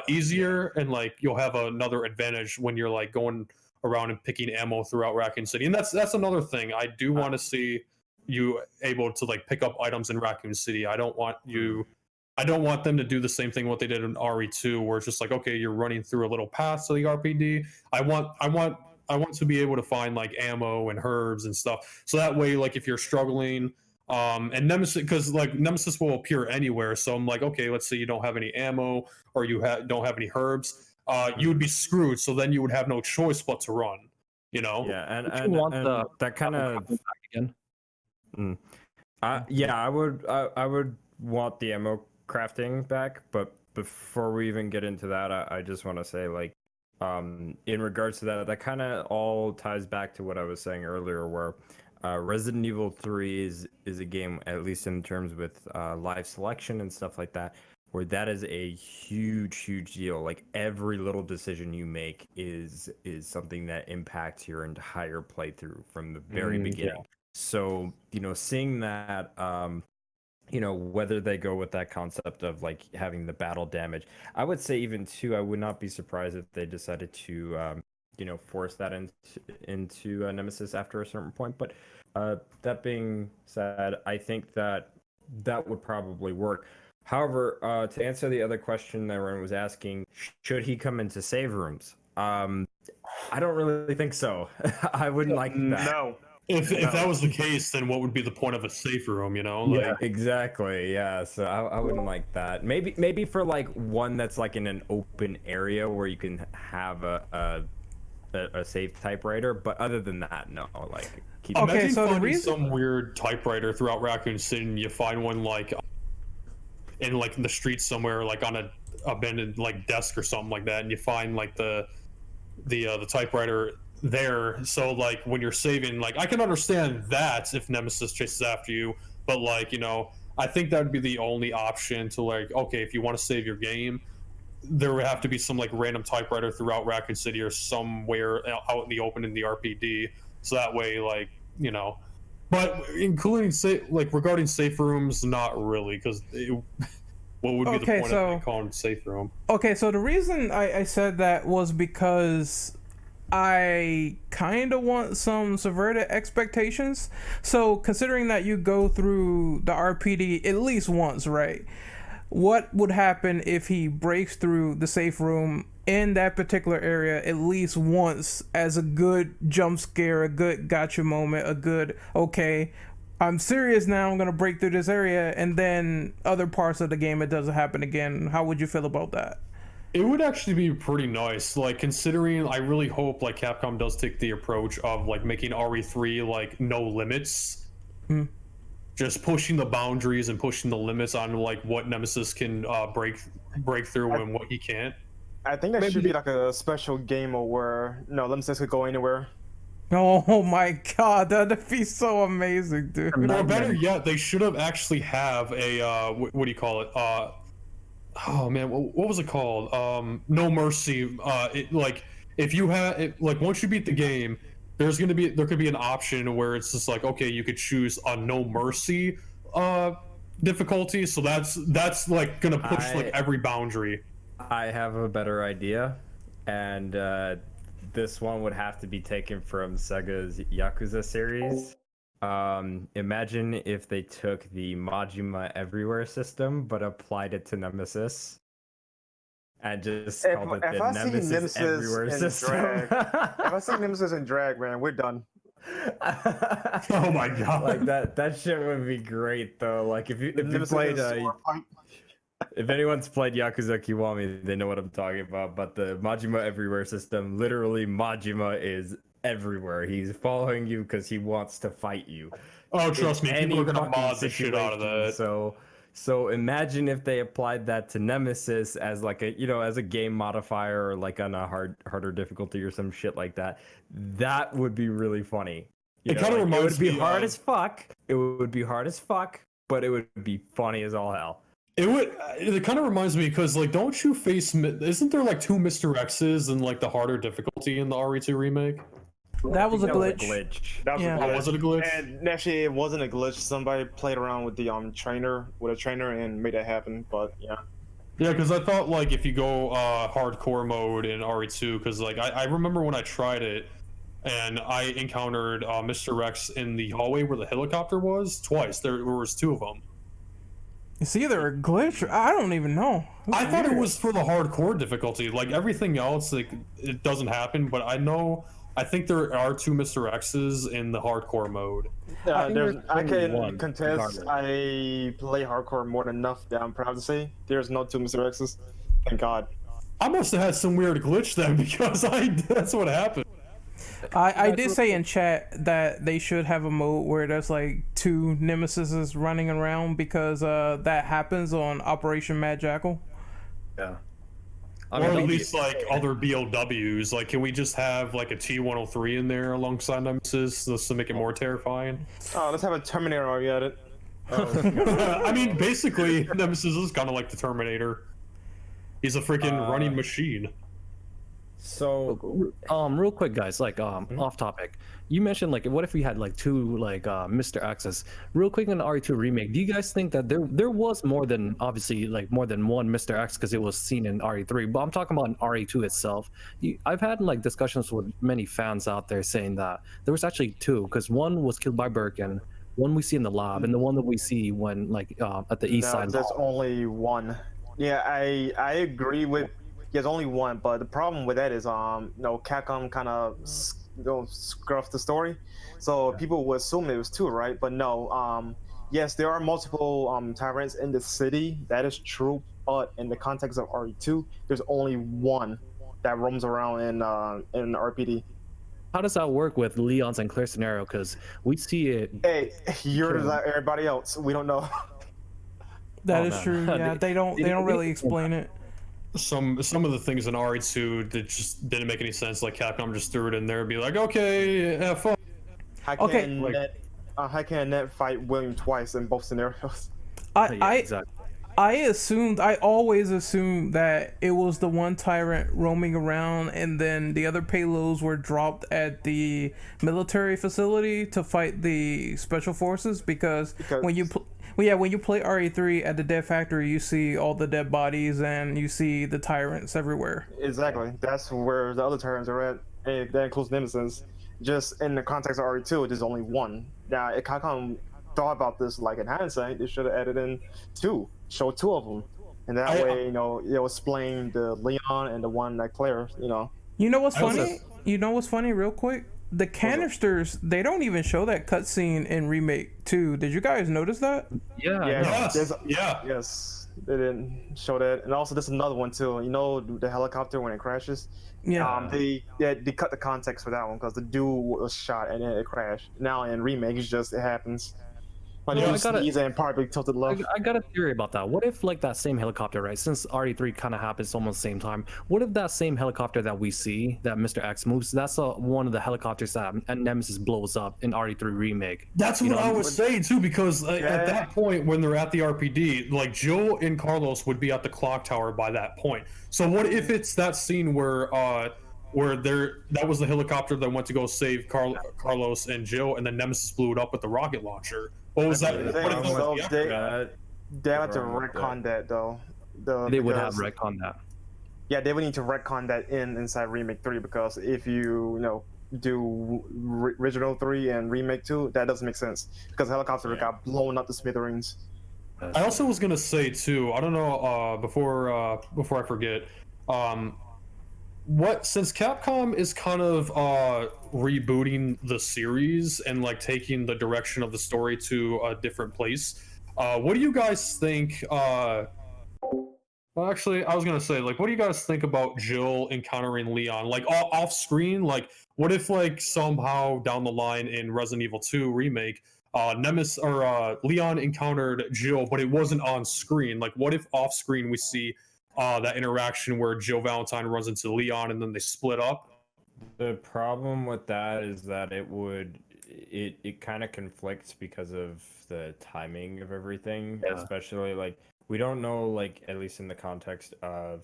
easier, and like you'll have another advantage when you're like going around and picking ammo throughout Raccoon City. And that's another thing. I do want to see you able to like pick up items in Raccoon City. I don't want them to do the same thing what they did in RE2, where it's just like, okay, you're running through a little path to the RPD. I want to be able to find like ammo and herbs and stuff. So that way, like if you're struggling, and Nemesis, because like Nemesis will appear anywhere. So I'm like, okay, let's say you don't have any ammo or you don't have any herbs, you would be screwed. So then you would have no choice but to run. You know? Yeah, you want and that kind of again. yeah, I would want the ammo crafting back, but before we even get into that, I just want to say, like, in regards to that kind of all ties back to what I was saying earlier, where Resident Evil 3 is a game, at least in terms with live selection and stuff like that, where that is a huge deal. Like every little decision you make is something that impacts your entire playthrough from the very beginning. Yeah. So, you know, seeing that, you know, whether they go with that concept of like having the battle damage, I would say even too, I would not be surprised if they decided to, you know, force that into Nemesis after a certain point. But that being said, I think that would probably work. However, to answer the other question that Ren was asking, should he come into save rooms? I don't really think so. I wouldn't like that. No. If that was the case, then what would be the point of a safe room, you know? Like, yeah, exactly. Yeah, so I wouldn't like that. Maybe for like one that's like in an open area where you can have a safe typewriter, but other than that, no. Like, okay, so the reason some weird typewriter throughout Raccoon City, and you find one like in like in the street somewhere, like on a abandoned like desk or something like that, and you find like the typewriter there. So like when you're saving, like I can understand that if Nemesis chases after you, but like, you know, I think that would be the only option to like, okay, if you want to save your game, there would have to be some like random typewriter throughout Raccoon City or somewhere out in the open in the RPD, so that way, like, you know. But including like regarding safe rooms, not really, because what would be the point of calling safe room? Okay, so the reason I said that was because I kind of want some subverted expectations. So considering that you go through the RPD at least once, right? What would happen if he breaks through the safe room in that particular area at least once as a good jump scare, a good gotcha moment, a good, okay, I'm serious now, I'm going to break through this area, and then other parts of the game it doesn't happen again? How would you feel about that? It would actually be pretty nice, like considering I really hope like Capcom does take the approach of like making RE3 like no limits. Just pushing the boundaries and pushing the limits on like what Nemesis can break through and what he can't. I think that should be like a special game where Nemesis could go anywhere. Oh my god, that'd be so amazing, dude. Or better yet, they should have actually have a what do you call it? Oh man, what was it called? No Mercy. Like if you have like once you beat the game, there could be an option where it's just like, okay, you could choose a No Mercy difficulty. So that's like gonna push like every boundary. I have a better idea, and this one would have to be taken from Sega's Yakuza series. Imagine if they took the Majima Everywhere system but applied it to Nemesis and just called it the I see Nemesis Everywhere in system. drag, if I see Nemesis in drag, man, we're done. Oh my god. Like that shit would be great though. Like if you Nemesis played in sword fight. if anyone's played Yakuza Kiwami, they know what I'm talking about. But the Majima Everywhere system, literally Majima is everywhere. He's following you because he wants to fight you. Oh, trust me, people are gonna fucking mod the shit out of situation. that. So imagine if they applied that to Nemesis as like a as a game modifier or like on a harder difficulty or some shit like that. That would be really funny. It kind of reminds it would be me hard of- as fuck. It would be hard as fuck, but it would be funny as all hell. It kind of reminds me because like, don't you face? Isn't there like 2 Mr. X's and like the harder difficulty in the RE2 remake? That was a That glitch. That was Yeah. a glitch. Oh, was it a glitch? And actually, it wasn't a glitch. Somebody played around with the trainer and made it happen. But yeah. Yeah, because I thought like if you go hardcore mode in RE2, because like I remember when I tried it, and I encountered Mr. Rex in the hallway where the helicopter was twice. There was 2 of them. It's either a glitch or I don't even know. I thought it was for the hardcore difficulty. Like everything else, like it doesn't happen. But I think there are 2 Mr. X's in the hardcore mode. think there's I only can one contest. regardless. I play hardcore more than enough that I'm proud to say there's no 2 Mr. X's. Thank God. I must have had some weird glitch then because that's what happened. I did say in chat that they should have a mode where there's like 2 Nemesises running around because that happens on Operation Mad Jackal. Yeah. Or at least like other BOWs. Like, can we just have like a T-103 in there alongside Nemesis just to make it more terrifying? Oh, let's have a Terminator while we at it. I mean, basically, Nemesis is kind of like the Terminator. He's a freaking running machine. So Real quick, guys, like off topic. You mentioned like, what if we had like 2 like Mr. X's? Real quick in the RE2 remake, do you guys think that there was more than obviously like more than 1 Mr. X because it was seen in RE3? But I'm talking about in RE2 itself. I've had like discussions with many fans out there saying that there was actually 2 because one was killed by Birkin, one we see in the lab, and the one that we see when like at the east No, side. there's only 1. Yeah, I agree with. There's only 1, but the problem with that is Capcom kind of scruffed the story, so people would assume it was 2, right? But no. Yes, there are multiple tyrants in the city. That is true, but in the context of RE2, there's only 1 that roams around in RPD. How does that work with Leon's and Claire's scenario? Because we see it. Hey, you're like everybody else. We don't know. That Oh, is man. true. Yeah, they don't really explain it. Some of the things in RE2 that just didn't make any sense. Like Capcom just threw it in there and be like, okay, have fun. How Okay. can Net fight William twice in both scenarios? Exactly. I always assumed that it was the one tyrant roaming around, and then the other payloads were dropped at the military facility to fight the special forces. Because when you play RE3 at the dead factory, you see all the dead bodies and you see the tyrants everywhere. Exactly. That's where the other tyrants are at. And that includes Nemesis. Just in the context of RE2, there's only 1. Now, if Capcom thought about this like in hindsight, they should have added in 2. Show 2 of them. And that way, it'll explain the Leon and the one that Claire, You know what's I also- funny? You know what's funny, real quick? The canisters, they don't even show that cutscene in Remake 2. Did you guys notice that? Yeah. Yeah, Yes, there's- yeah. Yes, they didn't show that. And also, there's another one too. The helicopter when it crashes. Yeah. They cut the context for that one because the dude was shot and then it crashed. Now in Remake, it happens. When Well, you I gotta- sneeze and probably tilted left. I got a theory about that. What if like that same helicopter, right? Since RE3 kind of happens almost the same time, what if that same helicopter that we see that Mr. X moves, that's one of the helicopters that Nemesis blows up in RE3 remake? That's what I was saying too, because at that point when they're at the RPD, like Joe and Carlos would be at the clock tower by that point. So what if it's that scene where that was the helicopter that went to go save Carlos and Joe, and then Nemesis blew it up with the rocket launcher? What was that? They What if it was have the- to retcon that though. They would have because- retconned that. Yeah, they would need to retcon that inside Remake 3 because if you do original 3 and remake 2, that doesn't make sense because helicopter got blown up to smithereens. I also was gonna say too. I don't know. Before I forget, what since Capcom is kind of rebooting the series and like taking the direction of the story to a different place, what do you guys think? Well, actually, I was gonna say, like, what do you guys think about Jill encountering Leon, like off screen? Like, what if, like, somehow down the line in Resident Evil 2 remake, Nemesis or Leon encountered Jill, but it wasn't on screen? Like, what if off screen we see that interaction where Jill Valentine runs into Leon and then they split up? The problem with that is that it kind of conflicts because of the timing of everything, especially like we don't know, like, at least in the context of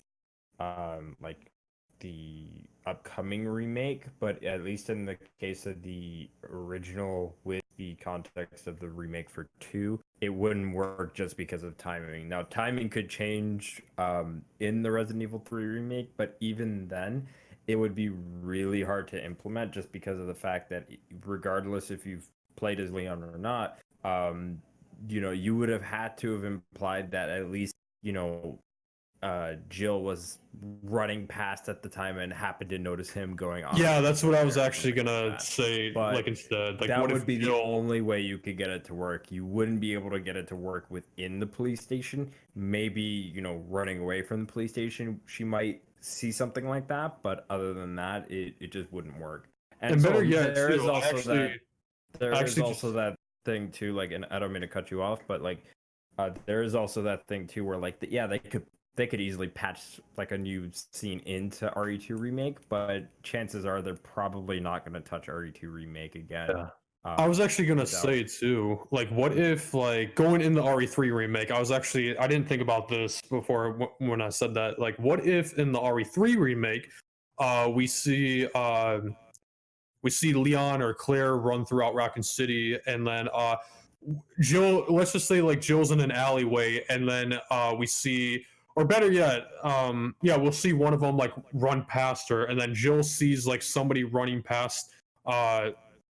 like the upcoming remake, but at least in the case of the original with the context of the remake for 2, it wouldn't work just because of timing. Now, timing could change in the Resident Evil 3 remake, but even then it would be really hard to implement just because of the fact that regardless if you've played as Leon or not, you know, you would have had to have implied that at least, you know, Jill was running past at the time and happened to notice him going off. Yeah, that's what I was actually gonna say. But like instead, like that what would if be Jill... the only way you could get it to work. You wouldn't be able to get it to work within the police station. Maybe, you know, running away from the police station, she might see something like that. But other than that, it just wouldn't work. And better so yet, there too, is also actually, there is actually also that thing too. Like, and I don't mean to cut you off, but like, there is also that thing too where like, they could easily patch like a new scene into RE2 remake, but chances are they're probably not going to touch RE2 remake again. Yeah. I was actually gonna say too, like, what if, like, going in the RE3 remake? I didn't think about this before when I said that. Like, what if in the RE3 remake, we see Leon or Claire run throughout Raccoon City, and then Jill, let's just say like Jill's in an alleyway, and then we see, or better yet, we'll see one of them like run past her, and then Jill sees like somebody running past,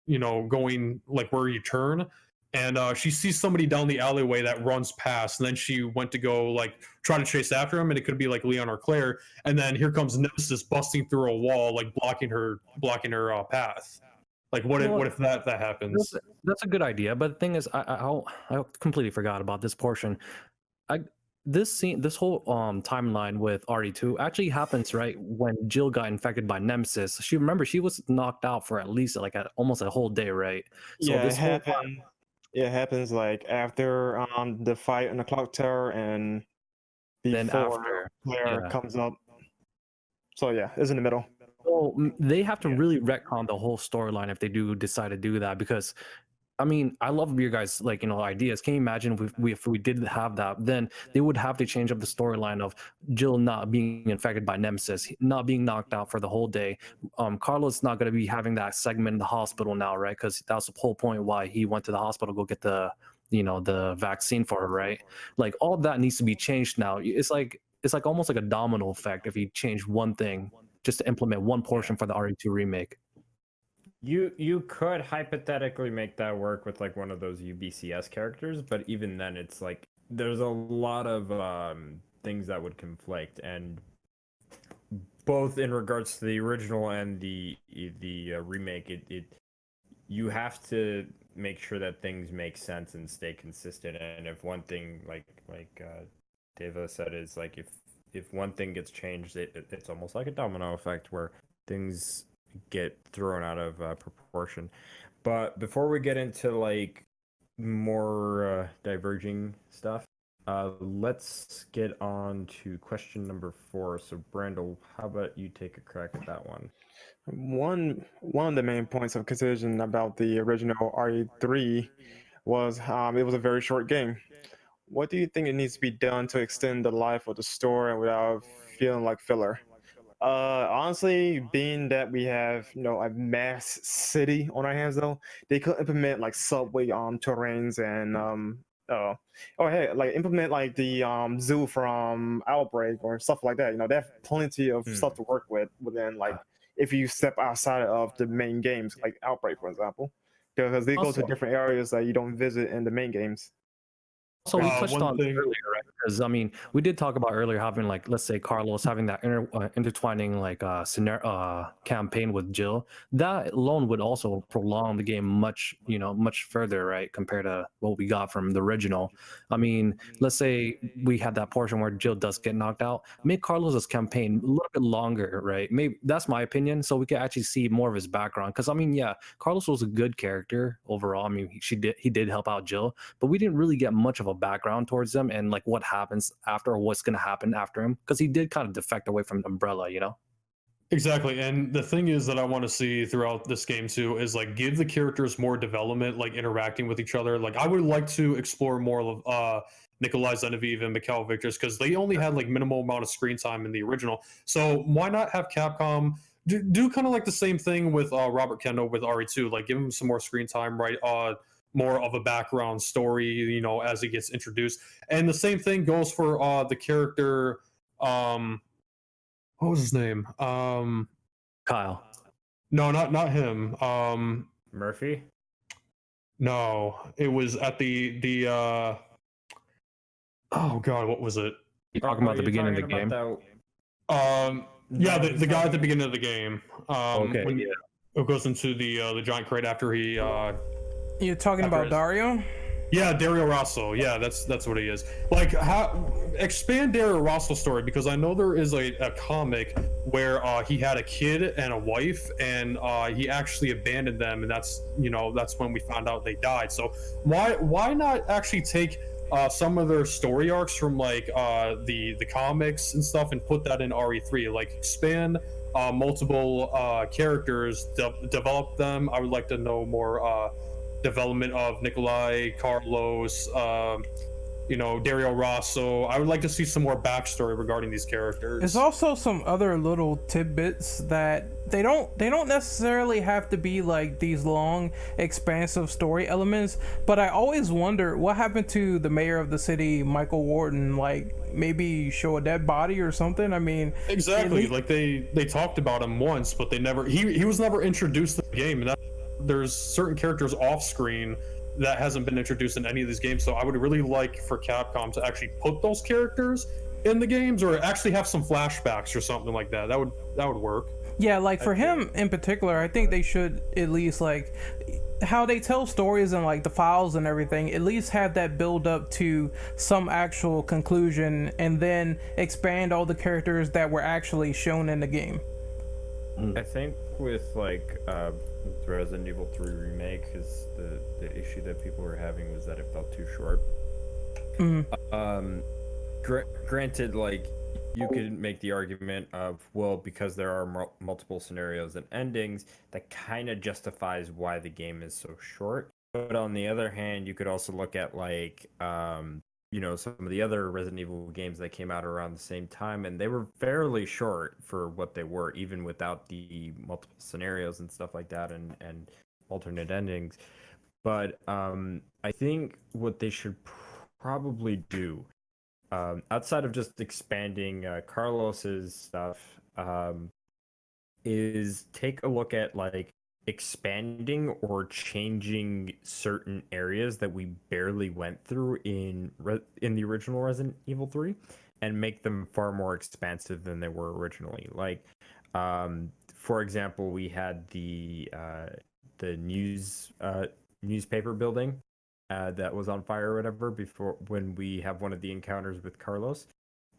you know, going like where you turn, and she sees somebody down the alleyway that runs past, and then she went to go like try to chase after him, and it could be like Leon or Claire, and then here comes Nemesis busting through a wall, like blocking her path. Like, what if that happens? That's a good idea, but the thing is, I completely forgot about this portion. This whole timeline with RE2 actually happens right when Jill got infected by Nemesis. She was knocked out for at least like almost a whole day, right? So Yeah, this it happened. It happens like after the fight in the clock tower and then before after Claire comes up. So yeah, it's in the middle. Well, they have to really retcon the whole storyline if they do decide to do that, because I mean, I love your guys' like, you know, ideas. Can you imagine if we did have that, then they would have to change up the storyline of Jill not being infected by Nemesis, not being knocked out for the whole day. Carlos not going to be having that segment in the hospital now, right? Because that's the whole point why he went to the hospital to go get the, you know, the vaccine for her, right? Like, all that needs to be changed now. It's like almost like a domino effect if you change one thing just to implement one portion for the RE2 remake. You could hypothetically make that work with like one of those UBCS characters, but even then it's like there's a lot of things that would conflict, and both in regards to the original and the remake, you have to make sure that things make sense and stay consistent. And if one thing like Deva said is like if one thing gets changed, it's almost like a domino effect where things get thrown out of proportion. But before we get into like more diverging stuff, let's get on to question number 4. So Brandel, how about you take a crack at that one? One of the main points of contention about the original RE3 was it was a very short game. What do you think it needs to be done to extend the life of the story without feeling like filler? Honestly, being that we have, you know, a mass city on our hands, though, they could implement like subway terrains and implement like the zoo from Outbreak or stuff like that. You know, they have plenty of stuff to work with within like if you step outside of the main games, like Outbreak, for example, because they go to Also- different areas that you don't visit in the main games. So we touched one on thing- earlier, right? Because I mean, we did talk about earlier having like, let's say Carlos having that intertwining like scenario campaign with Jill. That alone would also prolong the game much further, right? Compared to what we got from the original. I mean, let's say we had that portion where Jill does get knocked out. Make Carlos's campaign a little bit longer, right? Maybe that's my opinion, so we can actually see more of his background. Because I mean, yeah, Carlos was a good character overall. I mean, he did help out Jill, but we didn't really get much of a background towards him and like what happens after or what's going to happen after him, because he did kind of defect away from Umbrella, you know. Exactly, and the thing is that I want to see throughout this game too is like give the characters more development, like interacting with each other. Like I would like to explore more of Nikolai Zenevieve and Mikhail Victors, because they only had like minimal amount of screen time in the original. So why not have Capcom do kind of like the same thing with Robert Kendo with RE2, like give him some more screen time, right? More of a background story, you know, as he gets introduced. And the same thing goes for the character. What was his name? Kyle. No, not him. Murphy. No, it was at the. Oh God, what was it? You talking about the beginning of the game? Yeah, the guy at the beginning of the game. Okay, when yeah. it goes into the giant crate after he. You're talking After about his- Dario? Yeah, Dario Rosso. Yeah, that's what he is. Like, how expand Dario Rosso's story, because I know there is a comic where he had a kid and a wife, and he actually abandoned them, and that's when we found out they died. So why not actually take some of their story arcs from like the comics and stuff and put that in RE3, like expand multiple characters, develop them. I would like to know more development of Nikolai, Carlos, Dario Rosso. I would like to see some more backstory regarding these characters. There's also some other little tidbits that they don't necessarily have to be like these long, expansive story elements. But I always wonder what happened to the mayor of the city, Michael Wharton. Like maybe show a dead body or something. I mean, Exactly. Like they talked about him once, but they never. He was never introduced to the game, and there's certain characters off screen that hasn't been introduced in any of these games. So I would really like for Capcom to actually put those characters in the games, or actually have some flashbacks or something like that. That would work. Yeah, like for him in particular, I think they should at least like how they tell stories and like the files and everything, at least have that build up to some actual conclusion, and then expand all the characters that were actually shown in the game. I think with like Resident Evil 3 Remake, is the issue that people were having was that it felt too short. Granted, like you could make the argument of, well, because there are multiple scenarios and endings, that kind of justifies why the game is so short. But on the other hand, you could also look at like some of the other Resident Evil games that came out around the same time, and they were fairly short for what they were, even without the multiple scenarios and stuff like that, and alternate endings. But I think what they should probably do, outside of just expanding Carlos's stuff, is take a look at like expanding or changing certain areas that we barely went through in the original Resident Evil 3, and make them far more expansive than they were originally. Like, for example, we had the newspaper building that was on fire or whatever before, when we have one of the encounters with Carlos.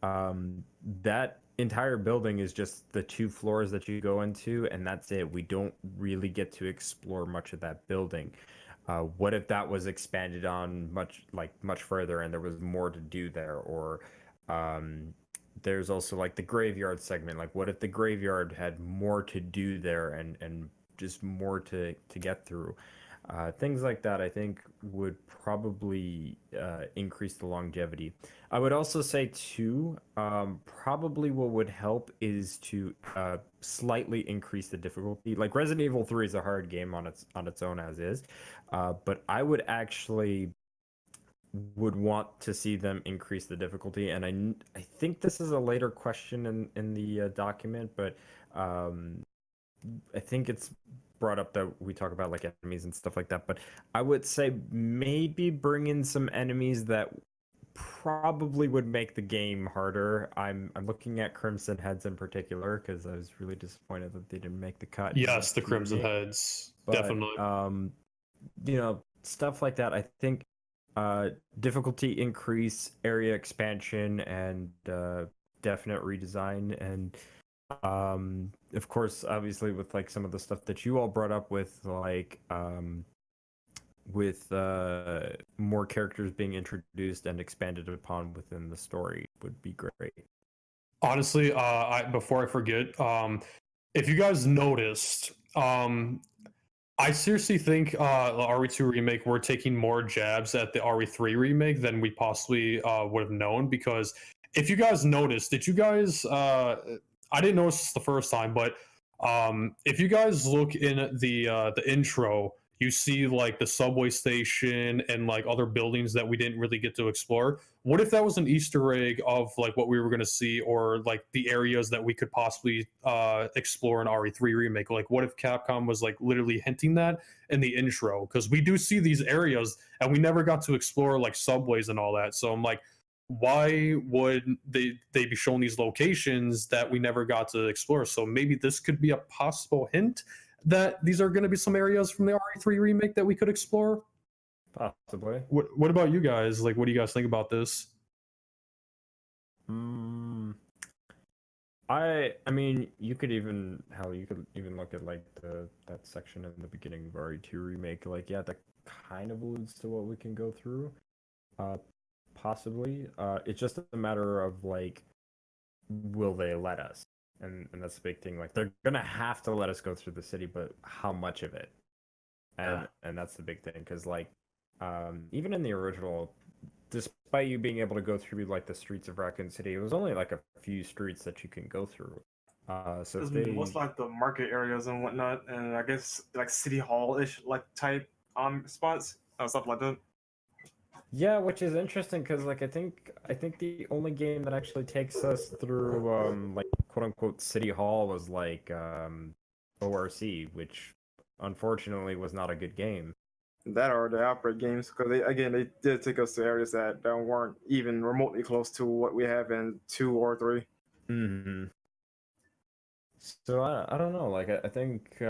That entire building is just the 2 floors that you go into, and that's it. We don't really get to explore much of that building. What if that was expanded on much further, and there was more to do there? Or there's also like the graveyard segment. Like, what if the graveyard had more to do there, and just more to get through? Things like that, I think, would probably increase the longevity. I would also say too, probably what would help is to slightly increase the difficulty. Like, Resident Evil 3 is a hard game on its own as is, but I would want to see them increase the difficulty. And I think this is a later question in the document, but I think it's brought up that we talk about like enemies and stuff like that, but I would say maybe bring in some enemies that probably would make the game harder. I'm looking at Crimson Heads in particular because I was really disappointed that they didn't make the cut. Yes, the Crimson Heads, but, definitely. You know, stuff like that. I think difficulty increase, area expansion, and definite redesign, and of course, obviously with like some of the stuff that you all brought up with like more characters being introduced and expanded upon within the story would be great. Honestly, before I forget, if you guys noticed, I seriously think the RE2 remake, we're taking more jabs at the RE3 remake than we possibly would have known. Because if you guys noticed, did you guys? I didn't notice this the first time, but if you guys look in the intro, you see like the subway station and like other buildings that we didn't really get to explore. What if that was an Easter egg of like what we were going to see, or like the areas that we could possibly explore in RE3 remake? Like what if Capcom was like literally hinting that in the intro? Because we do see these areas and we never got to explore like subways and all that. So I'm like, why would they be showing these locations that we never got to explore? So maybe this could be a possible hint that these are going to be some areas from the RE3 remake that we could explore. Possibly. What about you guys? Like, what do you guys think about this? I mean, you could even look at like that section in the beginning of RE2 remake. Like, yeah, that kind of alludes to what we can go through. Possibly. It's just a matter of like, will they let us? And that's the big thing. Like, they're gonna have to let us go through the city, but how much of it? And that's the big thing, because like, even in the original, despite you being able to go through like the streets of Raccoon City, it was only like a few streets that you can go through. So if they... what's like the market areas and whatnot, and I guess like city hall-ish like type spots, stuff like that. Yeah, which is interesting because like I think the only game that actually takes us through like quote unquote City Hall was like ORC, which unfortunately was not a good game. That are the Outbreak games, because they did take us to areas that weren't even remotely close to what we have in 2 or 3. Mm-hmm. So I don't know. Like I think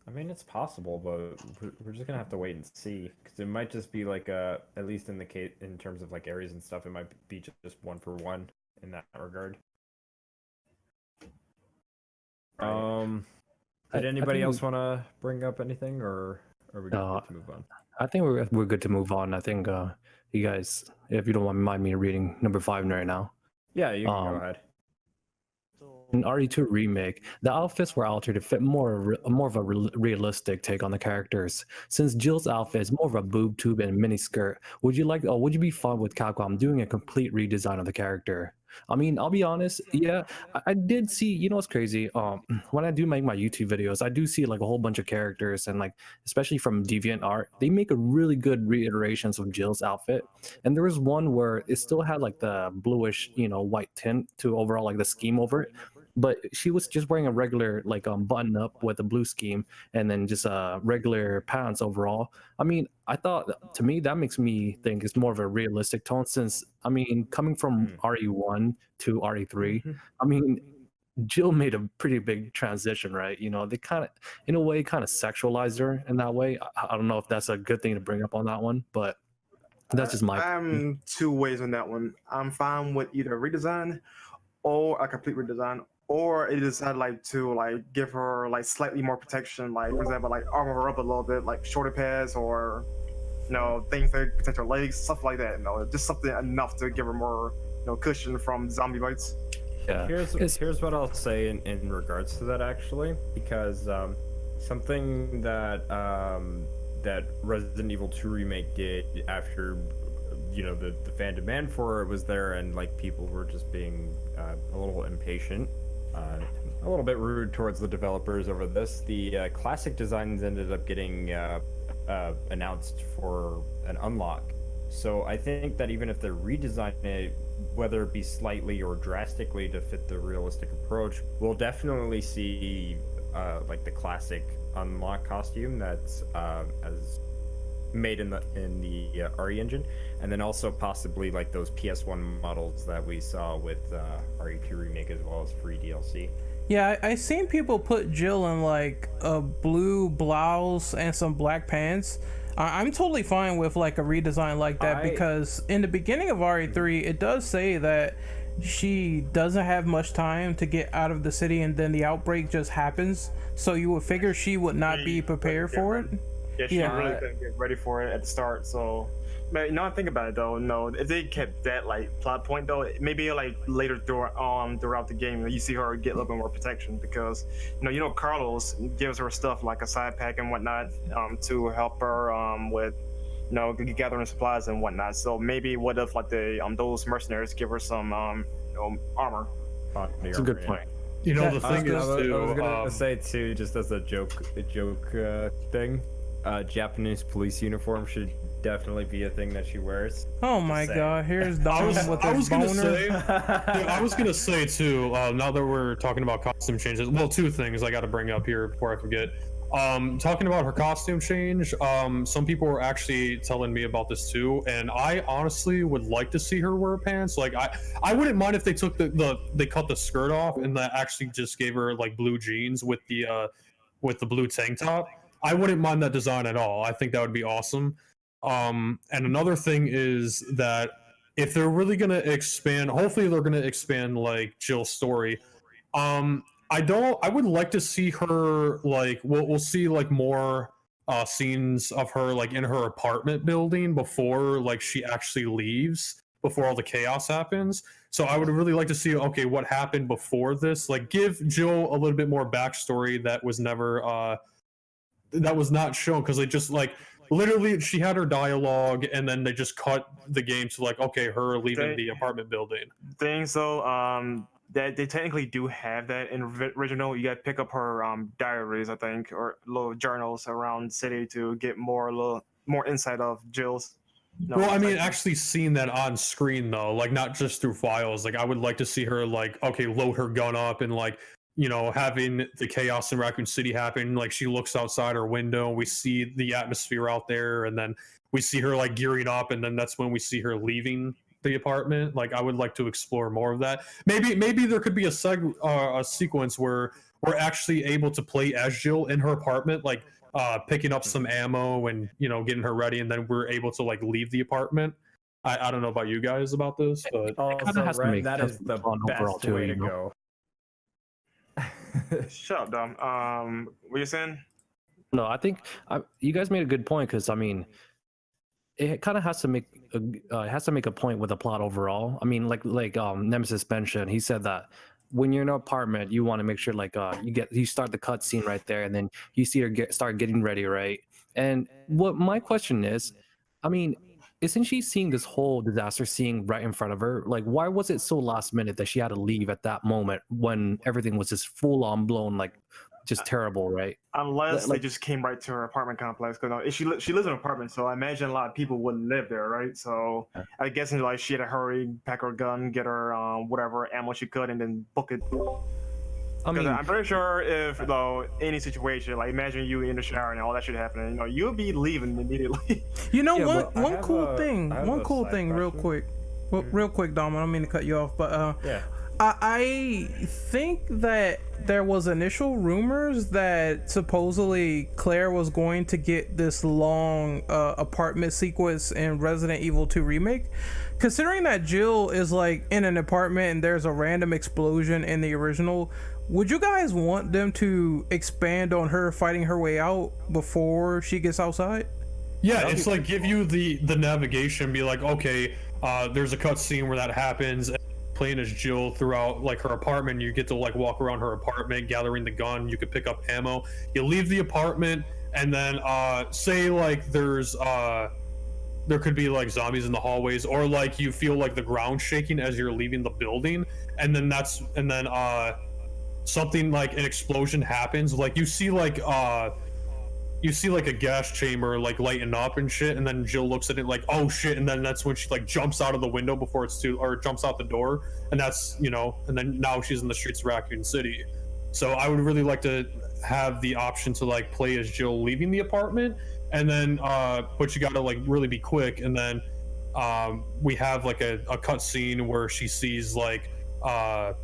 I mean it's possible, but we're just gonna have to wait and see, because it might just be like at least in the case in terms of like areas and stuff, it might be just 1-for-1 in that regard. Did anybody else want to bring up anything, or are we good to move on? I think we're good to move on. I think you guys, if you don't mind me reading number 5 right now. Yeah, you can go ahead. In RE2 remake, the outfits were altered to fit more of a realistic take on the characters. Since Jill's outfit is more of a boob tube and mini skirt, would you be fine with Capcom doing a complete redesign of the character? I mean, I'll be honest, yeah, I did see, you know what's crazy? When I do make my YouTube videos, I do see like a whole bunch of characters, and like, especially from DeviantArt, they make a really good reiterations of Jill's outfit. And there was one where it still had like the bluish, white tint to overall like the scheme over it. But she was just wearing a regular like button up with a blue scheme, and then just regular pants overall. I mean, I thought, to me, that makes me think it's more of a realistic tone, since I mean, coming from RE1 to RE3, I mean, Jill made a pretty big transition, right? They kind of, in a way, kind of sexualized her in that way. I don't know if that's a good thing to bring up on that one, but that's just my. I'm 2 ways on that one. I'm fine with either a redesign or a complete redesign, or it decided like to like give her like slightly more protection, like for example, like armor her up a little bit, like shoulder pads, or things that protect her legs, stuff like that. Just something enough to give her more cushion from zombie bites. Yeah. Here's what I'll say in regards to that, actually, because something that that Resident Evil 2 remake did after the fan demand for it was there, and like people were just being a little impatient, a little bit rude towards the developers over this. The classic designs ended up getting announced for an unlock. So I think that even if they're redesigning it, whether it be slightly or drastically to fit the realistic approach, we'll definitely see like the classic unlock costume that's as made in the RE engine, and then also possibly like those PS1 models that we saw with RE2 Remake as well as free DLC. Yeah, I seen people put Jill in like a blue blouse and some black pants. I'm totally fine with like a redesign like that because in the beginning of RE3, it does say that she doesn't have much time to get out of the city, and then the outbreak just happens. So you would figure she would not be prepared for it. Yeah, she really couldn't get ready for it at the start. So, but think about it though. No, if they kept that like plot point though, maybe like later throughout the game, you see her get a little bit more protection because Carlos gives her stuff like a side pack and whatnot to help her with gathering supplies and whatnot. So maybe what if like those mercenaries give her some armor? That's a good point. The thing is, I was gonna say too, just as a joke thing. Japanese police uniform should definitely be a thing that she wears. Oh my god, here's Dom with his boner. I was gonna say too, now that we're talking about costume changes, well, two things I gotta bring up here before I forget. Talking about her costume change, some people were actually telling me about this too, and I honestly would like to see her wear pants. Like I wouldn't mind if they took they cut the skirt off and that actually just gave her like blue jeans with the blue tank top. I wouldn't mind that design at all. I think that would be awesome. And another thing is that if they're really gonna expand, hopefully they're gonna expand like Jill's story. I would like to see her like we'll see like more scenes of her like in her apartment building before like she actually leaves, before all the chaos happens. So I would really like to see what happened before this. Like give Jill a little bit more backstory that was never that was not shown, because they just like literally she had her dialogue and then they just cut the game to like her leaving the apartment building. That they technically do have that in original. You got to pick up her diaries, I think, or little journals around city to get more insight of Jill's. Well, I mean, actually seeing that on screen though, like not just through files. Like I would like to see her like load her gun up and like having the chaos in Raccoon City happen. Like she looks outside her window, we see the atmosphere out there, and then we see her like gearing up, and then that's when we see her leaving the apartment. Like I would like to explore more of that. Maybe there could be a sequence where we're actually able to play as Jill in her apartment, like picking up some ammo and getting her ready, and then we're able to like leave the apartment. I don't know about you guys about this, but that is the best way to go. Shut up, Dom. What you saying? No, I think you guys made a good point, because I mean, it kind of has to make a point with the plot overall. I mean, like Nemesis mentioned, he said that when you're in an apartment, you want to make sure like you start the cutscene right there, and then you see her start getting ready, right? And what my question is, I mean, isn't she seeing this whole disaster scene right in front of her? Like, why was it so last minute that she had to leave at that moment when everything was just full on blown, like just terrible, right? Unless they just came right to her apartment complex. Because she lives in an apartment, so I imagine a lot of people wouldn't live there, right? So I guess like she had to hurry, pack her gun, get her whatever ammo she could, and then book it. I mean, I'm pretty sure if any situation, like imagine you in the shower and all that shit happening, you'll be leaving immediately. One cool thing, real quick, Dom. I don't mean to cut you off, but I think that there was initial rumors that supposedly Claire was going to get this long apartment sequence in Resident Evil 2 Remake. Considering that Jill is like in an apartment and there's a random explosion in the original, would you guys want them to expand on her fighting her way out before she gets outside? Yeah, it's like give you the navigation, be like, there's a cutscene where that happens. Playing as Jill throughout like her apartment, you get to like walk around her apartment gathering the gun, you could pick up ammo, you leave the apartment, and then say like there could be like zombies in the hallways, or like you feel like the ground shaking as you're leaving the building, and then something like an explosion happens, like you see like a gas chamber like lighting up and shit, and then Jill looks at it like, oh shit, and then that's when she like jumps out of the window or jumps out the door, and that's and then now she's in the streets of Raccoon City. So I would really like to have the option to like play as Jill leaving the apartment, and then but you gotta like really be quick, and then we have like a cut scene where she sees like the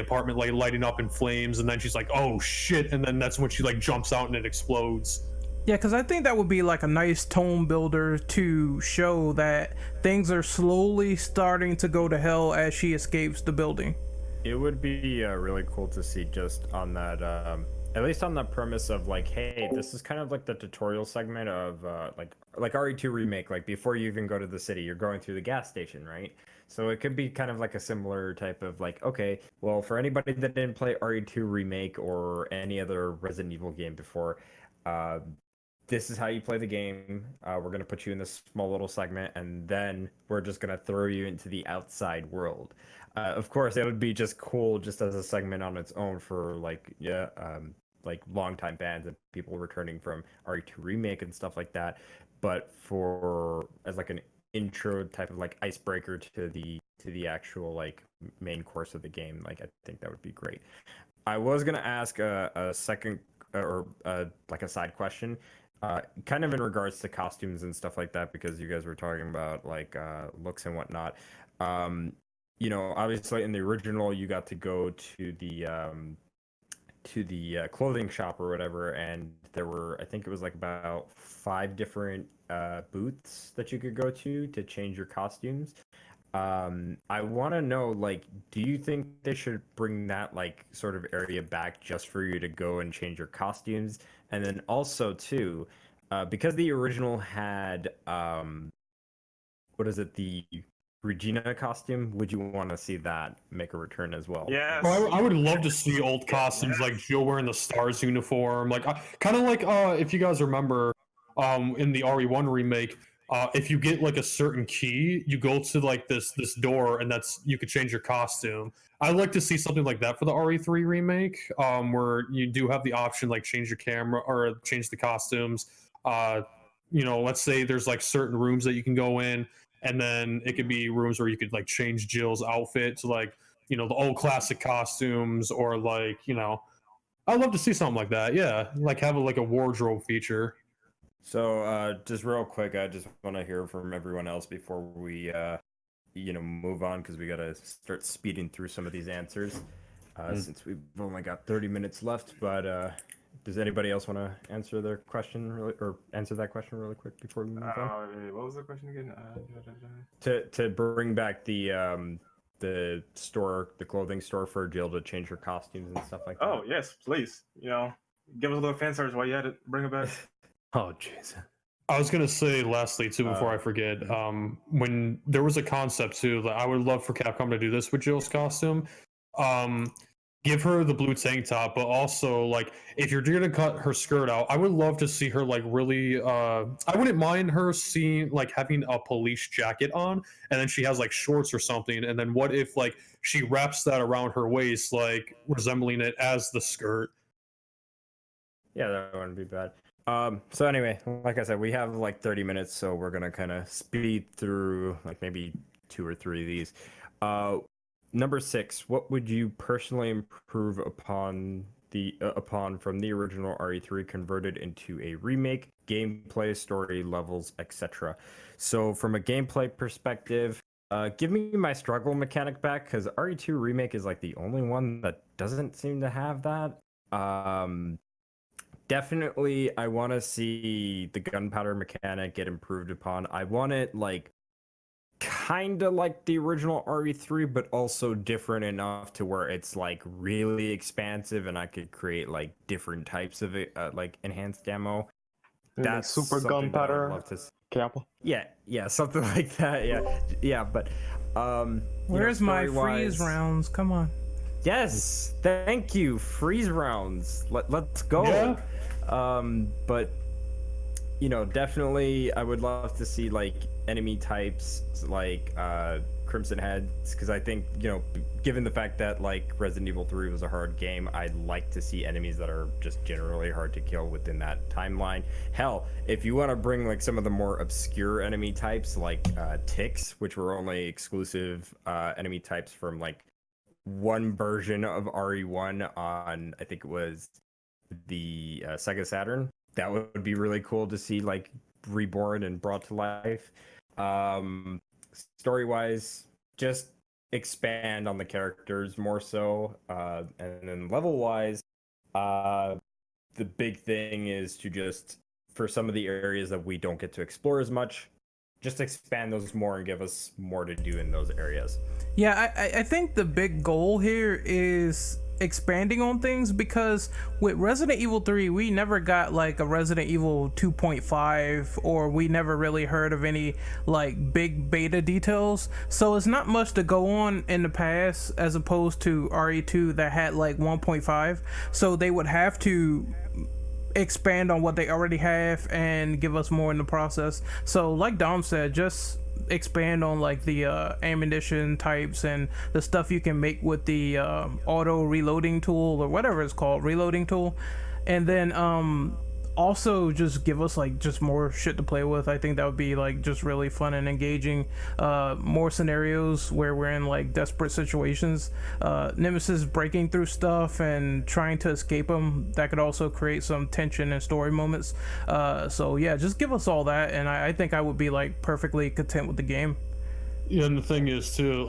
apartment like lighting up in flames, and then she's like, oh shit, and then that's when she like jumps out and it explodes. Yeah, because I think that would be like a nice tone builder to show that things are slowly starting to go to hell as she escapes the building. It would be really cool to see just on that, at least on the premise of like, hey, this is kind of like the tutorial segment of like RE2 Remake. Like before you even go to the city, you're going through the gas station, right? So it could be kind of like a similar type of like, okay, well, for anybody that didn't play RE2 Remake or any other Resident Evil game before, this is how you play the game. We're going to put you in this small little segment, and then we're just going to throw you into the outside world. Of course, it would be just cool just as a segment on its own for like longtime fans and people returning from RE2 Remake and stuff like that. But for as like an intro type of like icebreaker to the actual like main course of the game, like I think that would be great. I was going to ask a second or like a side question. Kind of in regards to costumes and stuff like that, because you guys were talking about like looks and whatnot. Obviously in the original you got to go to the clothing shop or whatever, and there were, I think it was like about 5 different booths that you could go to change your costumes. I want to know, like, do you think they should bring that like sort of area back just for you to go and change your costumes? And then also too, because the original had the Regina costume, would you want to see that make a return as well? Yeah. I would love to see old costumes like Jill wearing the Stars uniform, like kind of like if you guys remember in the RE1 remake. If you get like a certain key, you go to like this door, and you could change your costume. I'd like to see something like that for the RE3 remake, where you do have the option like change your camera or change the costumes. Let's say there's like certain rooms that you can go in, and then it could be rooms where you could like change Jill's outfit to like the old classic costumes, or like I'd love to see something like that. Yeah, like have a wardrobe feature. So just real quick, I just want to hear from everyone else before we move on, because we got to start speeding through some of these answers since we've only got 30 minutes left. But does anybody else want to answer their question answer that question really quick before we move on? What was the question again? To bring back the clothing store for Jill to change her costumes and stuff like that. Oh yes, please. Give us a little fan service while you had it. Bring it back. Oh, jeez. I was gonna say lastly too, before I forget, when there was a concept too that I would love for Capcom to do this with Jill's costume, give her the blue tank top, but also like if you're gonna cut her skirt out, I would love to see her like really. I wouldn't mind her seeing like having a police jacket on, and then she has like shorts or something, and then what if like she wraps that around her waist, like resembling it as the skirt? Yeah, that wouldn't be bad. So anyway, like I said, we have like 30 minutes, so we're gonna kind of speed through like maybe 2 or 3 of these. Number 6, what would you personally improve upon from the original RE3 converted into a remake? Gameplay, story, levels, etc. So from a gameplay perspective, give me my struggle mechanic back, because RE2 Remake is like the only one that doesn't seem to have that. Definitely, I want to see the gunpowder mechanic get improved upon. I want it like kind of like the original RE3, but also different enough to where it's like really expansive, and I could create like different types of it, like enhanced ammo. That's super gunpowder. Yeah, something like that. Yeah. But where's my freeze rounds? Come on. Yes, thank you. Freeze rounds. Let's go. Yeah. But definitely I would love to see like enemy types like Crimson Heads, because I think given the fact that like Resident Evil 3 was a hard game, I'd like to see enemies that are just generally hard to kill within that timeline. Hell, if you want to bring like some of the more obscure enemy types like ticks, which were only exclusive enemy types from like one version of RE1 on, I think it was the Sega Saturn. That would be really cool to see, like, reborn and brought to life. Story-wise, just expand on the characters more so. And then level-wise, the big thing is to just, for some of the areas that we don't get to explore as much, just expand those more and give us more to do in those areas. Yeah, I think the big goal here is expanding on things, because with Resident Evil 3 we never got like a Resident Evil 2.5, or we never really heard of any like big beta details, so it's not much to go on in the past as opposed to RE2 that had like 1.5, so they would have to expand on what they already have and give us more in the process. So like Dom said, just expand on like the ammunition types and the stuff you can make with the auto reloading tool, or whatever it's called, reloading tool, and then also just give us like just more shit to play with. I think that would be like just really fun and engaging. More scenarios where we're in like desperate situations, Nemesis breaking through stuff and trying to escape them. That could also create some tension and story moments. So yeah, just give us all that, and I think I would be like perfectly content with the game. Yeah, and the thing is too,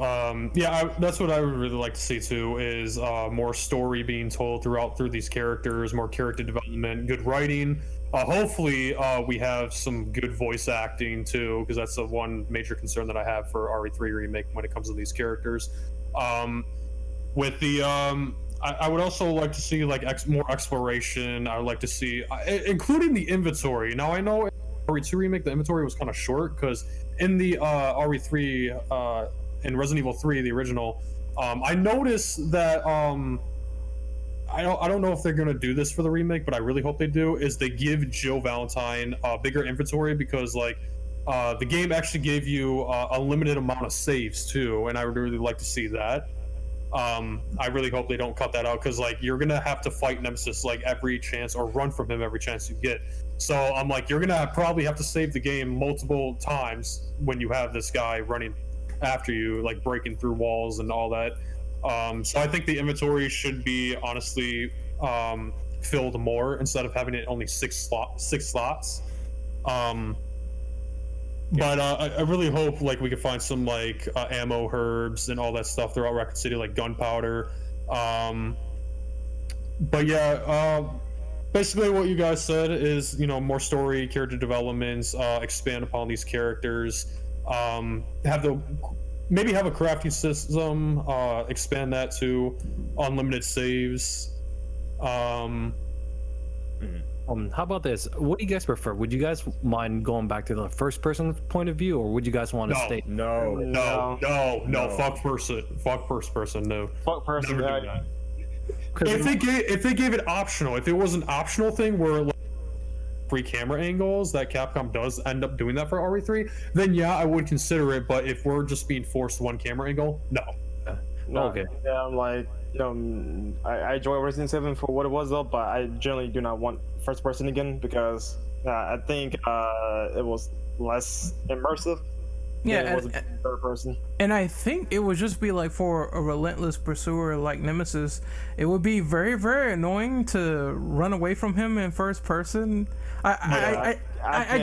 that's what I would really like to see too, is more story being told through these characters, more character development, good writing. Hopefully, we have some good voice acting too, because that's the one major concern that I have for RE3 remake when it comes to these characters. With the, I would also like to see like more exploration. I would like to see, including the inventory. Now I know in RE2 remake the inventory was kind of short, because in the RE3 in Resident Evil 3, the original, I noticed that I don't know if they're gonna do this for the remake, but I really hope they do. Is they give Jill Valentine a bigger inventory, because like the game actually gave you a limited amount of saves too, and I would really like to see that. I really hope they don't cut that out, because like you're gonna have to fight Nemesis like every chance, or run from him every chance you get. So I'm like, you're gonna probably have to save the game multiple times when you have this guy running after you, like breaking through walls and all that. So I think the inventory should be honestly filled more, instead of having it only six slots. But I really hope like we could find some like ammo herbs and all that stuff throughout Raccoon City, like gunpowder. But yeah, basically what you guys said is, you know, more story, character developments, expand upon these characters, maybe have a crafting system, expand that to unlimited saves. How about this? What do you guys prefer? Would you guys mind going back to the first person point of view, or would you guys want to stay? No. Fuck first person. No. Fuck person. Never do that. If they gave it optional, if it was an optional thing where like, free camera angles, that Capcom does end up doing that for RE3, then yeah, I would consider it. But if we're just being forced one camera angle, no. Okay. Yeah, I'm like, I enjoy Resident 7 for what it was though, but I generally do not want first person again, because I think it was less immersive. Yeah, it was third person. And I think it would just be like, for a relentless pursuer like Nemesis, it would be very, very annoying to run away from him in first person. I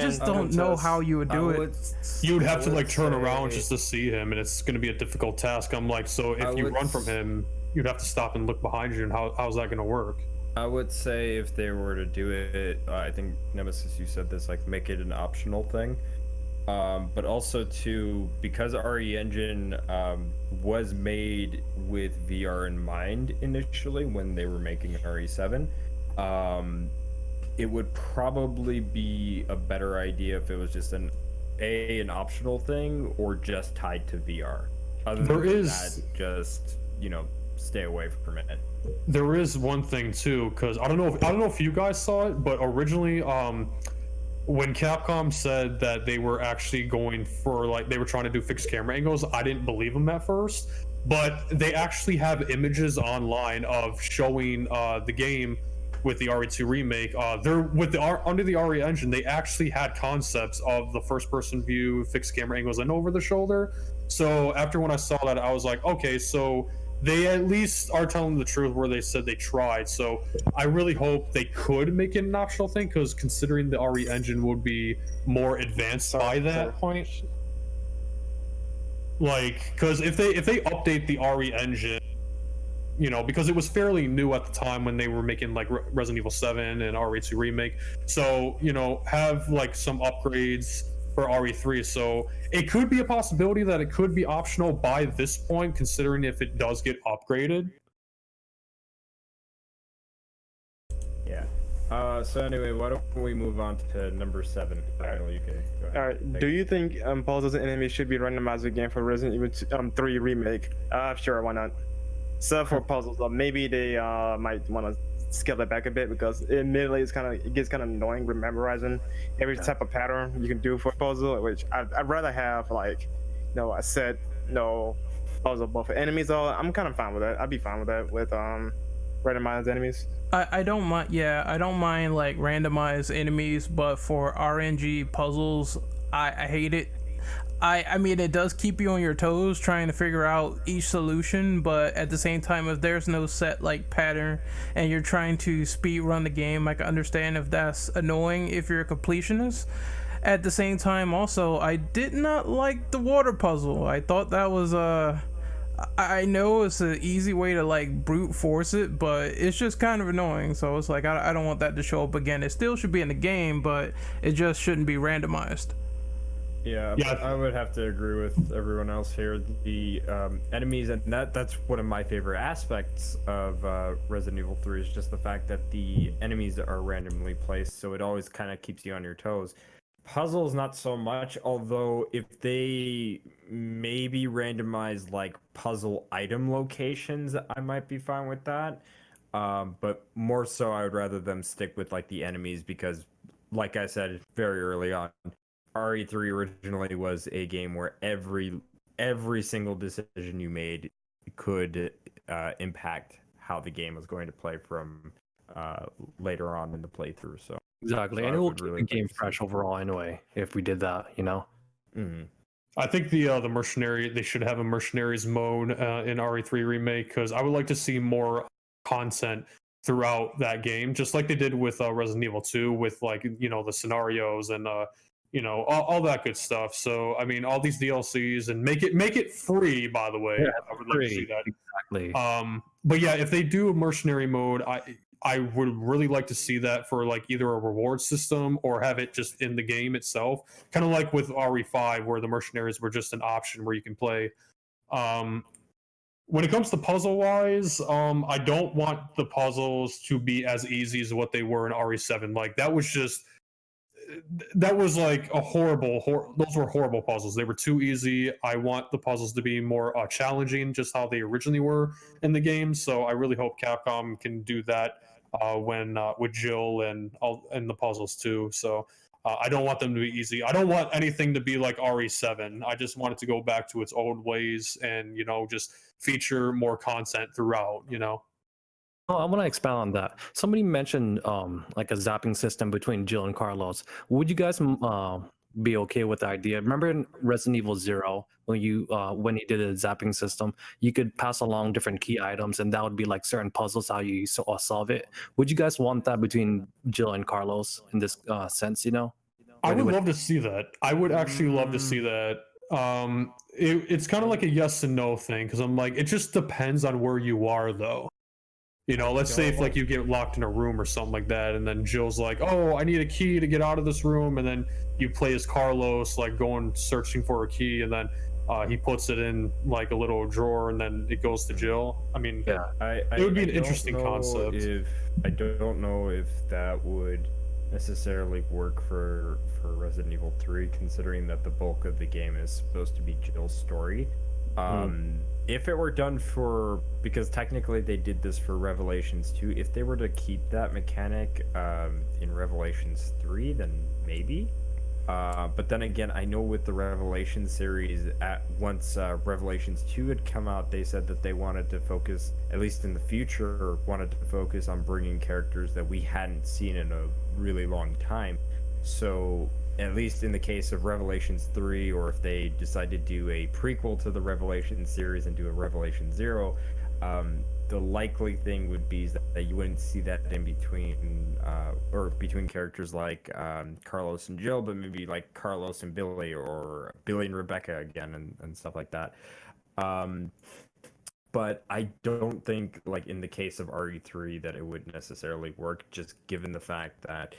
just don't know how you would do it. You would have to like turn around just to see him, and it's going to be a difficult task. I'm like, so if you run from him, you'd have to stop and look behind you, and how's that going to work? I would say if they were to do it, I think Nemesis, you said this, like make it an optional thing. But also too, because RE Engine was made with VR in mind initially when they were making RE7, it would probably be a better idea if it was just an optional thing, or just tied to VR. Other than that, just, you know, stay away from it. There is one thing too, because I don't know if you guys saw it, but originally when Capcom said that they were actually going for, like, they were trying to do fixed camera angles, I didn't believe them at first, but they actually have images online of showing the game with the RE2 remake. Under the RE engine, they actually had concepts of the first person view, fixed camera angles, and over the shoulder. So after when I saw that, I was like, okay, so they at least are telling the truth where they said they tried. So I really hope they could make it an optional thing, because considering the RE engine would be more advanced by that point. Like, because if they update the RE engine, you know, because it was fairly new at the time when they were making like Resident Evil 7 and RE2 Remake. So, you know, have like some upgrades for RE3. So it could be a possibility that it could be optional by this point, considering if it does get upgraded. Yeah. So anyway, why don't we move on to number 7? Randall, you can go ahead. All right. Do you think puzzles and enemies should be randomized again for Resident Evil 3 Remake? Sure, why not? So for puzzles, maybe they might want to scale it back a bit, because admittedly it gets kind of annoying memorizing every type of pattern you can do for a puzzle, which I'd rather have like, you know, a set puzzle but for enemies. I'm kind of fine with that. I'd be fine with that with randomized enemies. I don't mind. Yeah, I don't mind like randomized enemies, but for RNG puzzles, I hate it. I mean, it does keep you on your toes trying to figure out each solution, but at the same time, if there's no set like pattern and you're trying to speed run the game, I can understand if that's annoying if you're a completionist. At the same time, also, I did not like the water puzzle. I thought that was I know it's an easy way to like brute force it, but it's just kind of annoying. So it's like I don't want that to show up again. It still should be in the game, but it just shouldn't be randomized. Yeah, I would have to agree with everyone else here. The enemies, and that's one of my favorite aspects of Resident Evil 3 is just the fact that the enemies are randomly placed, so it always kind of keeps you on your toes. Puzzles, not so much, although if they maybe randomize like puzzle item locations, I might be fine with that. But more so, I would rather them stick with like the enemies, because like I said very early on, RE3 originally was a game where every single decision you made could impact how the game was going to play from later on in the playthrough. So exactly, and it will keep the game fresh overall anyway if we did that, you know. Mm-hmm. I think the mercenary, they should have a mercenaries mode in RE3 Remake, because I would like to see more content throughout that game, just like they did with Resident Evil 2, with like, you know, the scenarios and you know, all that good stuff. So I mean, all these DLCs, and make it free, by the way. Yeah, I would like to see that. Exactly. But yeah, if they do a mercenary mode, I would really like to see that for like either a reward system or have it just in the game itself, kind of like with RE5, where the mercenaries were just an option where you can play. When it comes to puzzle wise, I don't want the puzzles to be as easy as what they were in RE7. Like that was like a those were horrible puzzles. They were too easy. I want the puzzles to be more challenging, just how they originally were in the game. So I really hope Capcom can do that when with Jill and the puzzles too. So I don't want them to be easy. I don't want anything to be like RE7. I just want it to go back to its old ways and, you know, just feature more content throughout, you know. Oh, I want to expound on that. Somebody mentioned like a zapping system between Jill and Carlos. Would you guys be okay with the idea? Remember in Resident Evil 0 when you did a zapping system, you could pass along different key items, and that would be like certain puzzles how you solve it. Would you guys want that between Jill and Carlos in this sense? You know, I would love to see that. I would actually love to see that. It's kind of like a yes and no thing, because I'm like, it just depends on where you are though. You know, let's say if like you get locked in a room or something like that, and then Jill's like, "Oh, I need a key to get out of this room," and then you play as Carlos, like going searching for a key, and then he puts it in like a little drawer, and then it goes to Jill. I mean, yeah, it would be an interesting concept. I don't know if that would necessarily work for Resident Evil 3, considering that the bulk of the game is supposed to be Jill's story. If it were done because technically they did this for Revelations 2, if they were to keep that mechanic in Revelations 3, then maybe. But then again, I know with the Revelations series, once Revelations 2 had come out, they said that they wanted to focus, at least in the future, wanted to focus on bringing characters that we hadn't seen in a really long time. So at least in the case of Revelations 3, or if they decide to do a prequel to the Revelations series and do a Revelation 0, the likely thing would be is that you wouldn't see that in between or between characters like Carlos and Jill, but maybe like Carlos and Billy, or Billy and Rebecca again, and stuff like that. But I don't think, like in the case of RE3, that it would necessarily work, just given the fact that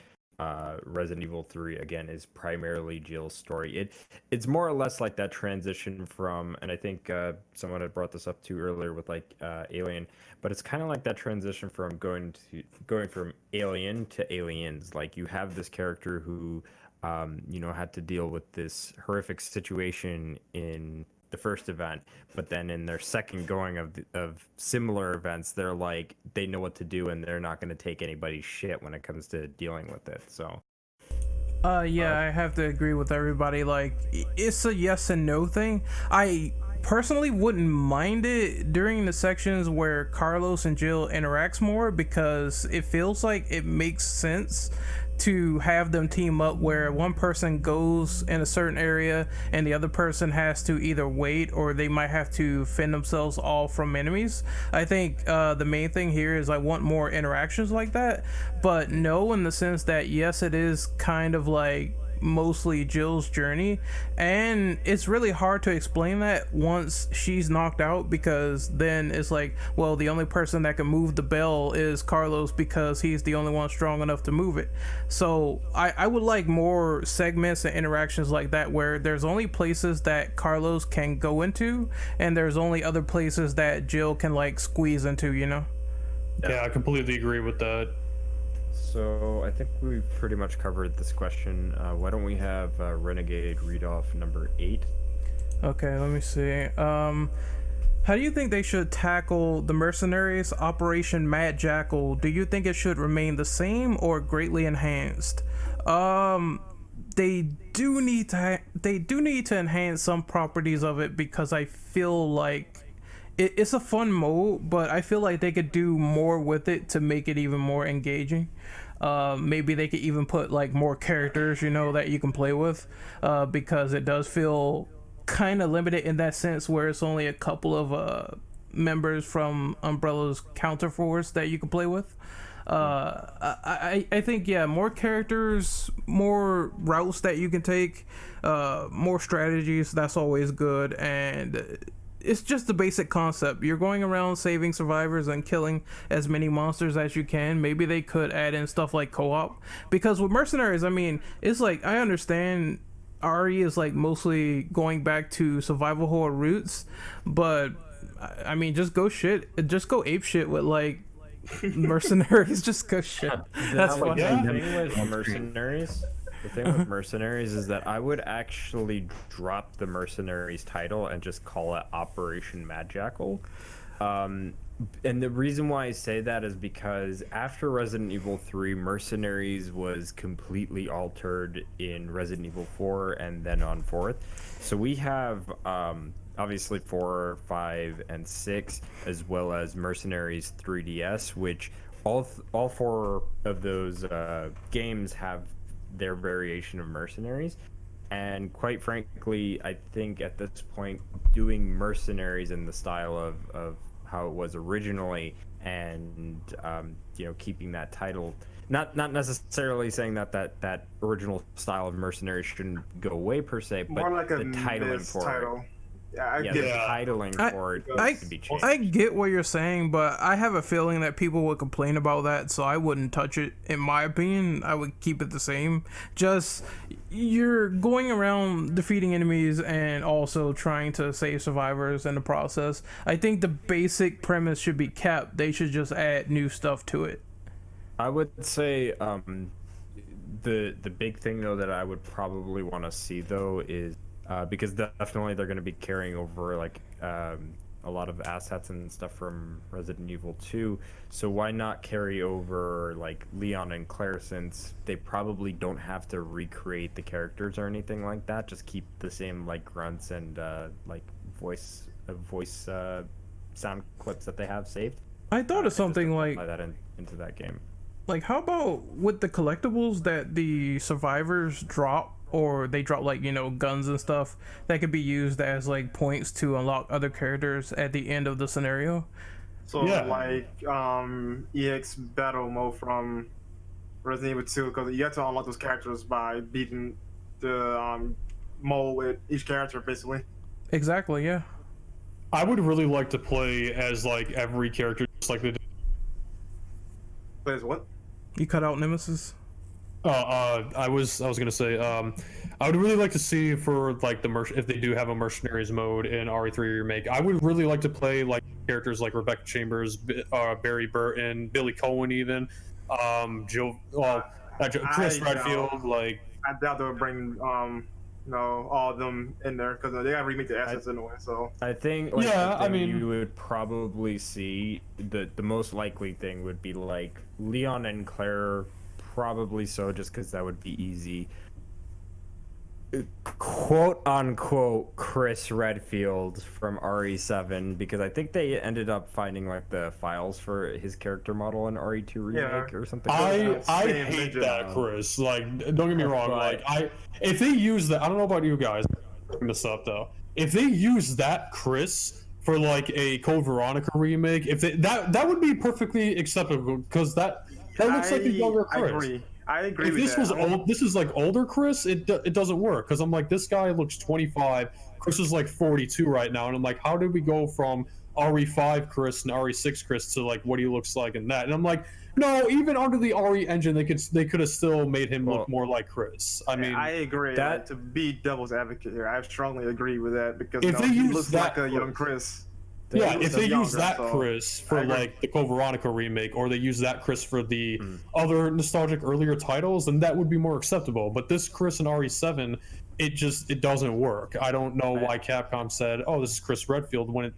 Resident Evil 3 again is primarily Jill's story. It's more or less like that transition from, and I think someone had brought this up too earlier with like Alien, but it's kind of like that transition from going from Alien to Aliens. Like, you have this character who had to deal with this horrific situation in the first event, but then in their second going of similar events, they're like, they know what to do, and they're not going to take anybody's shit when it comes to dealing with it. So I have to agree with everybody. Like, it's a yes and no thing. I personally wouldn't mind it during the sections where Carlos and Jill interacts more, because it feels like it makes sense to have them team up, where one person goes in a certain area and the other person has to either wait, or they might have to fend themselves off from enemies. I think the main thing here is I want more interactions like that, but no, in the sense that yes, it is kind of like mostly Jill's journey, and it's really hard to explain that once she's knocked out, because then it's like, well, the only person that can move the bell is Carlos, because he's the only one strong enough to move it. So I would like more segments and interactions like that, where there's only places that Carlos can go into, and there's only other places that Jill can like squeeze into, Yeah, I completely agree with that. So I think we've pretty much covered this question. Why don't we have Renegade read off number 8? Okay, let me see. How do you think they should tackle the mercenaries, Operation Mad Jackal? Do you think it should remain the same or greatly enhanced? They do need to enhance some properties of it, because I feel like it's a fun mode, but I feel like they could do more with it to make it even more engaging. Maybe they could even put like more characters, that you can play with, because it does feel kind of limited in that sense, where it's only a couple of members from Umbrella's counterforce that you can play with. I think, yeah, more characters, more routes that you can take, more strategies, that's always good. And it's just the basic concept. You're going around saving survivors and killing as many monsters as you can. Maybe they could add in stuff like co-op, because with mercenaries, I mean, it's like, I understand RE is like mostly going back to survival horror roots, but I mean, just go ape shit with like mercenaries. Just go shit. That's funny. The thing with mercenaries is that I would actually drop the mercenaries title and just call it Operation Mad Jackal. And the reason why I say that is because after Resident Evil 3, mercenaries was completely altered in Resident Evil 4 and then on 4th. So we have obviously 4, 5, and 6, as well as Mercenaries 3DS, which all 4 of those games have their variation of mercenaries. And quite frankly, I think at this point, doing mercenaries in the style of how it was originally, and keeping that title, not necessarily saying that original style of mercenaries shouldn't go away per se, but more like the a titling for title. it. Yeah, The titling for it needs to be changed. I get what you're saying, but I have a feeling that people would complain about that, so I wouldn't touch it. In my opinion, I would keep it the same. Just, you're going around defeating enemies and also trying to save survivors in the process. I think the basic premise should be kept. They should just add new stuff to it. I would say the big thing though that I would probably want to see though is because definitely they're going to be carrying over like a lot of assets and stuff from Resident Evil 2. So why not carry over like Leon and Claire, since they probably don't have to recreate the characters or anything like that. Just keep the same like grunts and like voice sound clips that they have saved. I thought of something like apply that into that game. Like, how about with the collectibles that the survivors drop, or they drop like, guns and stuff that could be used as like points to unlock other characters at the end of the scenario? So Yeah. like EX battle mode from Resident Evil 2, because you have to unlock those characters by beating the mode with each character, basically. Exactly. Yeah. I would really like to play as like every character, just like they did. Plays what? You cut out Nemesis. I was gonna say, I would really like to see for like if they do have a mercenaries mode in RE3 remake. I would really like to play like characters like Rebecca Chambers, Barry Burton, Billy Cohen, even Chris Redfield. Like, I doubt they'll bring all of them in there because they gotta remake the assets anyway. So I think like, Yeah, the I thing mean- you would probably see the most likely thing would be like Leon and Claire, probably so, just because that would be easy. Quote unquote Chris Redfield from RE7, because I think they ended up finding like the files for his character model in RE2 remake or something. I Same hate ninja. that, Chris. Like, don't get me wrong. But- Like, if they use that, I don't know about you guys. Bring this up though. If they use that Chris for like a Code Veronica remake, if they, that would be perfectly acceptable, because that looks like a younger Chris. I agree If with this that. was old, this is like older Chris, it doesn't work, because I'm like, this guy looks 25, Chris is like 42 right now, and I'm like, how did we go from RE5 Chris and RE6 Chris to like what he looks like in that? And I'm like, no, even under the RE engine, they could have still made him look more like Chris. I mean, I agree. that- To be devil's advocate here, I strongly agree with that because If they he use looks that like a young Chris. yeah, looks if they younger, use that so Chris I for agree. like the Code Veronica remake, or they use that Chris for the other nostalgic earlier titles, then that would be more acceptable. But this Chris in RE7, it doesn't work. I don't know why Capcom said, "Oh, this is Chris Redfield," when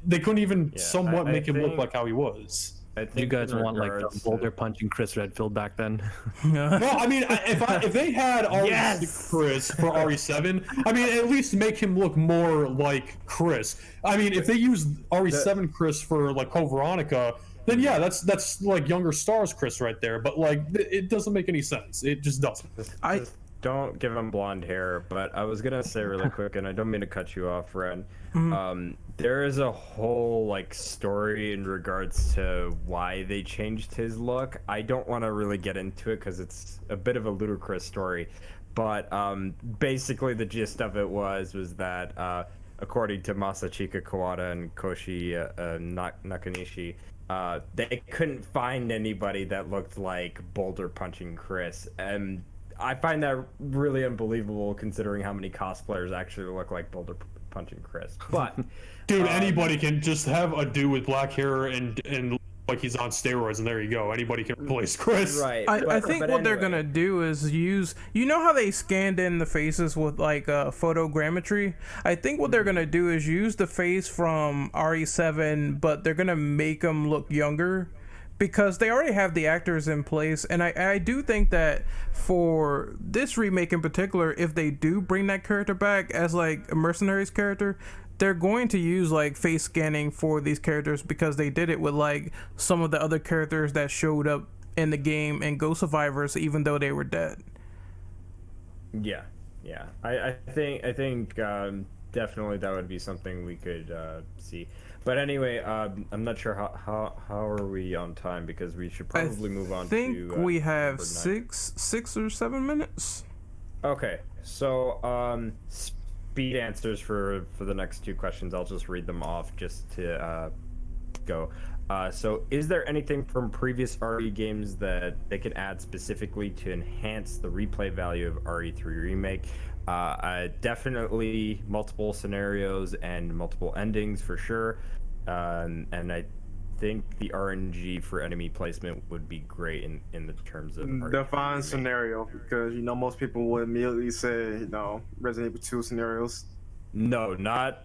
they couldn't even somewhat I make him look think- like how he was. I think You guys in want like the regards to- boulder punching Chris Redfield back then? No, I mean, if they had RE6 Yes! Chris for RE7, I mean, at least make him look more like Chris. I mean, if they use RE7 Chris for like Code Veronica, then yeah, that's like younger stars Chris right there. But like, it doesn't make any sense. It just doesn't. Just don't give him blonde hair. But I was gonna say really quick, and I don't mean to cut you off, Ren. There is a whole like story in regards to why they changed his look. I don't want to really get into it because it's a bit of a ludicrous story, but basically the gist of it was that according to Masachika Kawada and Koshi Nakanishi, they couldn't find anybody that looked like boulder punching Chris, and I find that really unbelievable considering how many cosplayers actually look like boulder punching Chris. But Dude, anybody can just have a dude with black hair and like he's on steroids, and there you go. Anybody can replace Chris. right, I think but what they're anyway. gonna do is use, you know how they scanned in the faces with like photogrammetry. I think what they're gonna do is use the face from RE7, but they're gonna make them look younger, because they already have the actors in place. And I do think that for this remake in particular, if they do bring that character back as like a mercenaries character, they're going to use like face scanning for these characters, because they did it with like some of the other characters that showed up in the game and Ghost Survivors, even though they were dead. Yeah. I think definitely that would be something we could see. But anyway, I'm not sure how are we on time, because we should probably move on. I think to we have number 9. 6 or 7 minutes. Okay, so speed answers for the next 2 questions. I'll just read them off just to go. So is there anything from previous RE games that they can add specifically to enhance the replay value of RE3 Remake? Definitely multiple scenarios and multiple endings for sure. And I think the RNG for enemy placement would be great in the terms of RE3 Define Remake. scenario, because most people would immediately say Resident Evil 2 scenarios. No, not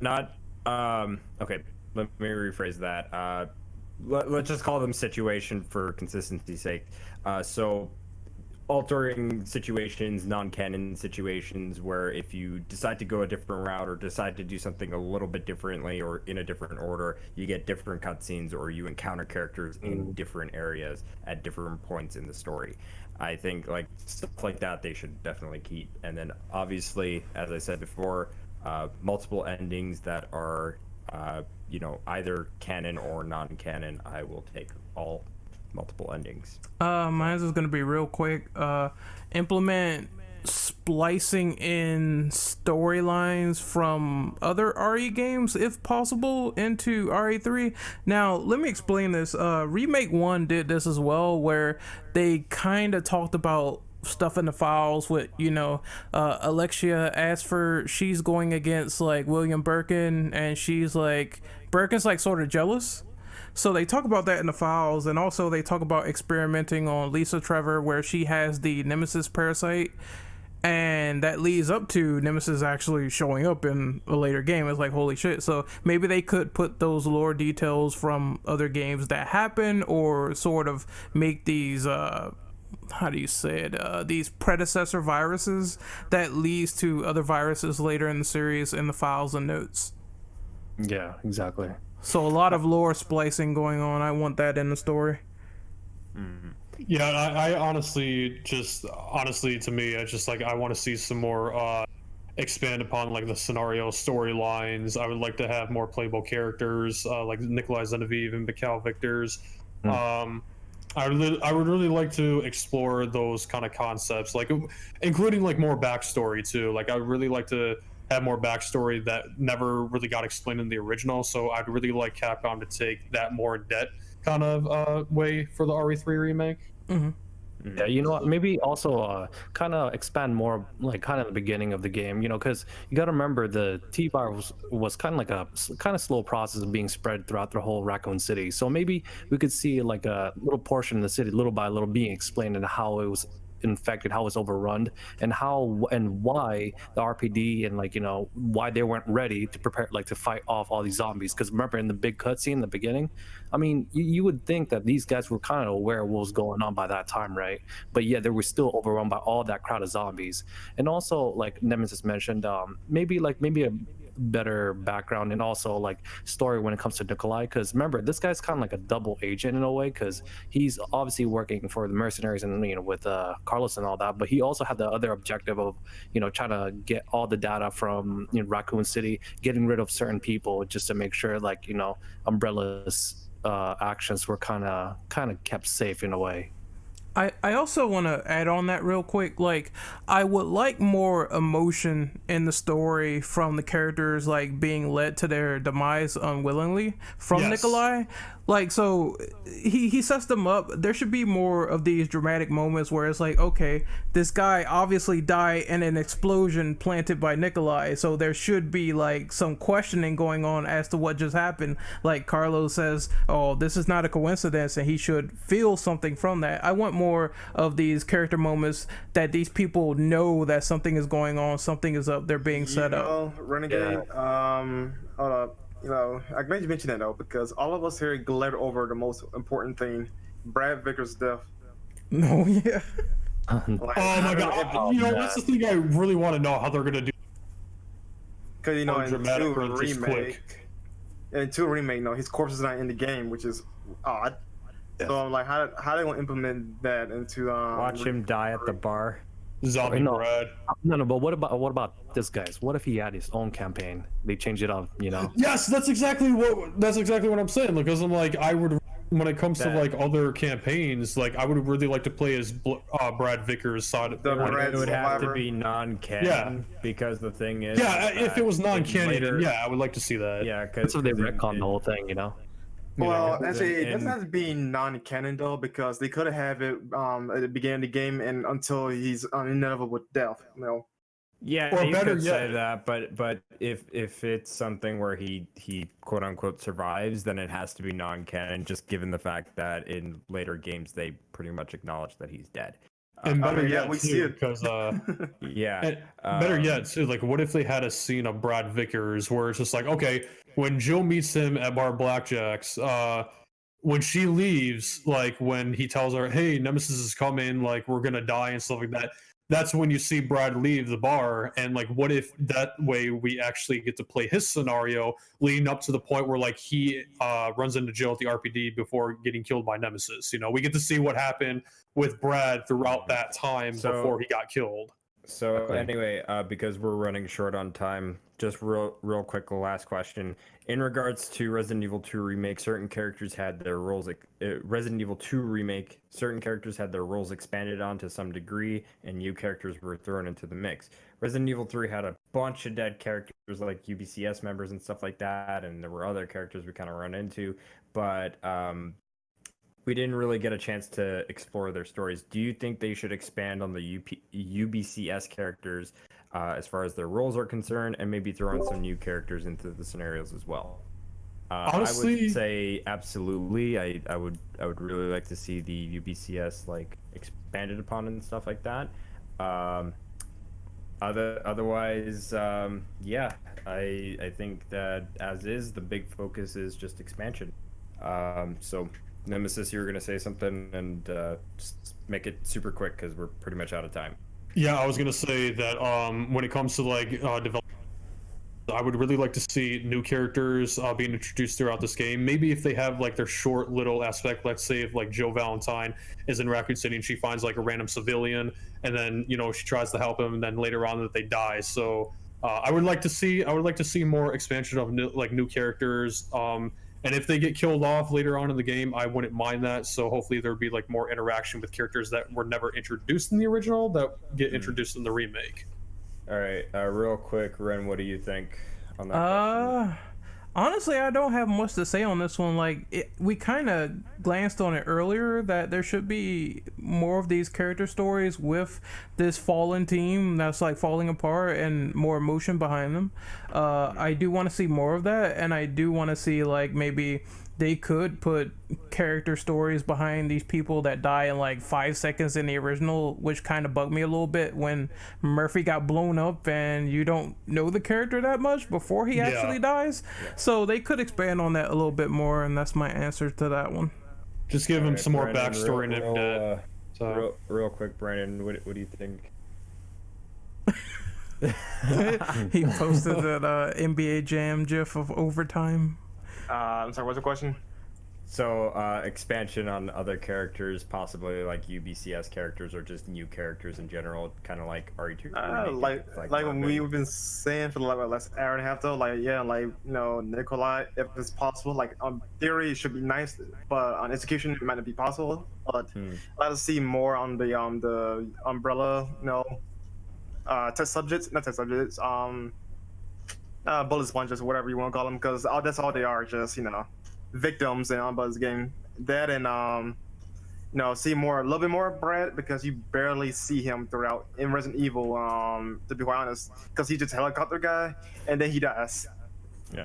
okay, let me rephrase that. Let's just call them situation for consistency's sake. So altering situations, non-canon situations, where if you decide to go a different route or decide to do something a little bit differently or in a different order, you get different cutscenes, or you encounter characters in different areas at different points in the story. I think like stuff like that they should definitely keep. And then obviously, as I said before, multiple endings that are either canon or non-canon, I will take all multiple endings. Mine's is gonna be real quick. Implement splicing in storylines from other RE games, if possible, into RE3. Now, let me explain this. Remake 1 did this as well, where they kind of talked about stuff in the files with, Alexia Asford, she's going against, like, William Birkin, and she's like, Birkin's, like, sort of jealous. So they talk about that in the files, and also they talk about experimenting on Lisa Trevor, where she has the Nemesis parasite, and that leads up to Nemesis actually showing up in a later game. It's like, holy shit. So maybe they could put those lore details from other games that happen, or sort of make these these predecessor viruses that leads to other viruses later in the series in the files and notes. Yeah, exactly. So a lot of lore splicing going on. I want that in the story. Yeah, I honestly, to me, it's just like I want to see some more expand upon like the scenario storylines. I would like to have more playable characters like Nikolai Zenevieve and Mikhail Victors. I would really like to explore those kind of concepts, like including like more backstory too. Like I would really like to have more backstory that never really got explained in the original. So I'd really like Capcom to take that more in depth kind of way for the RE3 remake. Yeah, you know what? Maybe also kind of expand more, like kind of the beginning of the game, because you got to remember the T-virus was kind of like a kind of slow process of being spread throughout the whole Raccoon City. So maybe we could see like a little portion of the city, little by little, being explained and how it was infected, how it's overrun, and how and why the RPD and why they weren't ready to prepare, like to fight off all these zombies. Because remember in the big cutscene in the beginning, I mean, you would think that these guys were kind of aware of what was going on by that time, right? But yeah, they were still overrun by all that crowd of zombies. And also, like Nemesis mentioned, maybe a better background and also like story when it comes to Nikolai, because remember, this guy's kind of like a double agent in a way, because he's obviously working for the mercenaries and with Carlos and all that, but he also had the other objective of trying to get all the data from Raccoon City, getting rid of certain people just to make sure Umbrella's actions were kind of kept safe in a way. I also want to add on that real quick. Like, I would like more emotion in the story from the characters, like being led to their demise unwillingly from Nikolai. Like, so he sets them up. There should be more of these dramatic moments where it's like, okay, this guy obviously died in an explosion planted by Nikolai, so there should be like some questioning going on as to what just happened. Like Carlos says, oh, this is not a coincidence, and he should feel something from that. I want more of these character moments that these people know that something is going on, something is up, they're being set up. Renegade, hold up. I'm glad you mentioned that though, because all of us here glared over the most important thing: Brad Vickers' death. No, yeah. Oh my god! That's the thing I really want to know how they're gonna do. Because in 2 remake, his corpse is not in the game, which is odd. Yeah. So I'm like, how they gonna implement that into watch him die at the bar? Zombie Brad. No, but what about this guy's? What if he had his own campaign? They changed it up, Yes, that's exactly what I'm saying. Because I'm like, I would, when it comes to like other campaigns, like I would really like to play as Brad Vickers' side. It would have to be non-canon, because the thing is, if it was non-canon, I would like to see that. Yeah, because so they retcon the whole thing, Well, actually, it doesn't have to be non-canon though, because they could have it at the beginning of the game and until he's inevitable with death. Yeah, or you could say that, but if it's something where he quote unquote survives, then it has to be non-canon, just given the fact that in later games they pretty much acknowledge that he's dead. And better yet, we see it because better yet too. Like, what if they had a scene of Brad Vickers where it's just like, okay, when Jill meets him at Bar Blackjack's, when she leaves, like when he tells her, "Hey, Nemesis is coming, like we're gonna die" and stuff like that. That's when you see Brad leave the bar, and like, what if that way we actually get to play his scenario leading up to the point where like he runs into jail at the RPD before getting killed by Nemesis. We get to see what happened with Brad throughout that time before he got killed. So anyway, because we're running short on time, just real quick, the last question. In regards to Resident Evil 2 Remake, certain characters had their roles. Resident Evil 2 Remake, certain characters had their roles expanded on to some degree, and new characters were thrown into the mix. Resident Evil 3 had a bunch of dead characters like UBCS members and stuff like that, and there were other characters we kind of run into, but we didn't really get a chance to explore their stories. Do you think they should expand on the UBCS characters as far as their roles are concerned, and maybe throw in some new characters into the scenarios as well? Honestly, I would say absolutely. I would really like to see the UBCS like expanded upon and stuff like that. Otherwise, yeah, I think that as is, the big focus is just expansion. So Nemesis, you were gonna say something, and just make it super quick because we're pretty much out of time. Yeah, I was gonna say that when it comes to like development, I would really like to see new characters being introduced throughout this game. Maybe if they have like their short little aspect, let's say if like Joe Valentine is in Raccoon City and she finds like a random civilian, and then she tries to help him, and then later on that they die. So I would like to see more expansion of new characters. And if they get killed off later on in the game, I wouldn't mind that. So hopefully there would be like more interaction with characters that were never introduced in the original that get introduced in the remake. All right, real quick, Ren, what do you think on that question? Honestly, I don't have much to say on this one. We kind of glanced on it earlier that there should be more of these character stories with this fallen team that's like falling apart and more emotion behind them. I do want to see more of that, and I do want to see like maybe they could put character stories behind these people that die in like 5 seconds in the original, which kind of bugged me a little bit when Murphy got blown up and you don't know the character that much before he actually dies. So they could expand on that a little bit more, and that's my answer to that one. Just give him some more Brandon, backstory. Real quick, Brandon, what do you think? He posted that NBA Jam gif of overtime. I'm sorry, what's the question? So expansion on other characters, possibly like UBCS characters or just new characters in general, kind of like RE2. Like we've been saying for the last hour and a half though, Nikolai, if it's possible, like on theory it should be nice, but on execution it might not be possible. But let us see more on the umbrella, test subjects, not test subjects, bullet sponges, whatever you want to call them, because that's all they are, just victims in Unbuzz game. That and see a little bit more of Brad, because you barely see him throughout in Resident Evil, to be quite honest, because he's just a helicopter guy and then he dies. Yeah.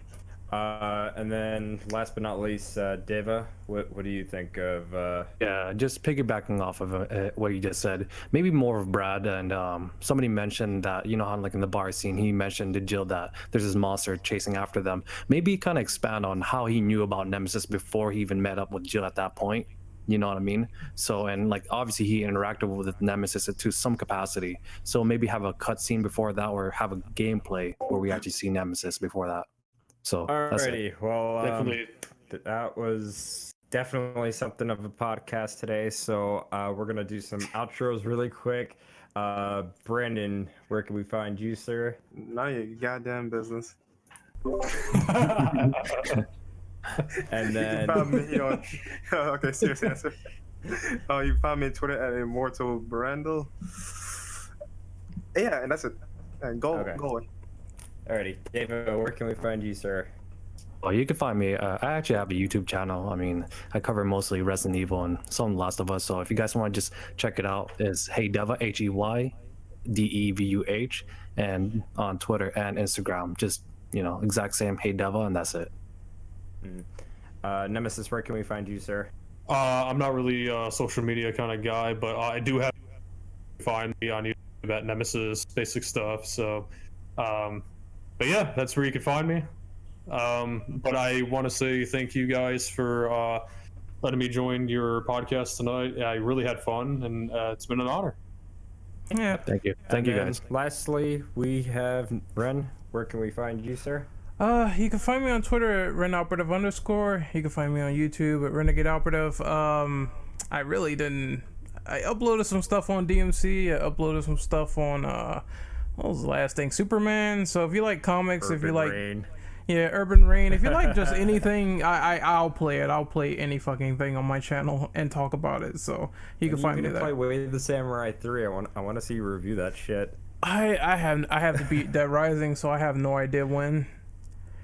And then last but not least, Deva, what do you think of? Yeah, just piggybacking off of what you just said, maybe more of Brad. And somebody mentioned that, how like in the bar scene, he mentioned to Jill that there's this monster chasing after them. Maybe kind of expand on how he knew about Nemesis before he even met up with Jill at that point. You know what I mean? So, and like obviously he interacted with Nemesis to some capacity. So maybe have a cutscene before that, or have a gameplay where we actually see Nemesis before that. So alrighty, well, Definitely. That was definitely something of a podcast today. So we're gonna do some outros really quick. Brandon, where can we find you, sir? None of your goddamn business. And then You found me on okay, serious answer. You found me on Twitter at Immortal Brandel. Yeah, and that's it. And go away. alrighty, David, where can we find you, sir? Well, you can find me. I actually have a YouTube channel. I mean, I cover mostly Resident Evil and some Last of Us. So if you guys want to just check it out, it's Heydevuh, HeyDevuh, and on Twitter and Instagram, just exact same Heydevuh, and that's it. Nemesis, where can we find you, sir? I'm not really a social media kind of guy, but I do have find me on YouTube at Nemesis basic stuff. So, but yeah, that's where you can find me. But I want to say thank you guys for letting me join your podcast tonight. I really had fun, and it's been an honor. Yeah. Thank you guys. Lastly, we have Ren. Where can we find you, sir? You can find me on Twitter at RenOperative _. You can find me on YouTube at Renegade Operative. I uploaded some stuff on DMC. I uploaded some stuff on what was the last thing? Superman. So if you like comics, if you Urban like Rain. yeah, Urban Rain, if you like just anything, I'll play it. I'll play any fucking thing on my channel and talk about it. So you can find me play there. Way of the Samurai 3. I want to see you review that shit. I have to beat Dead Rising, so I have no idea when.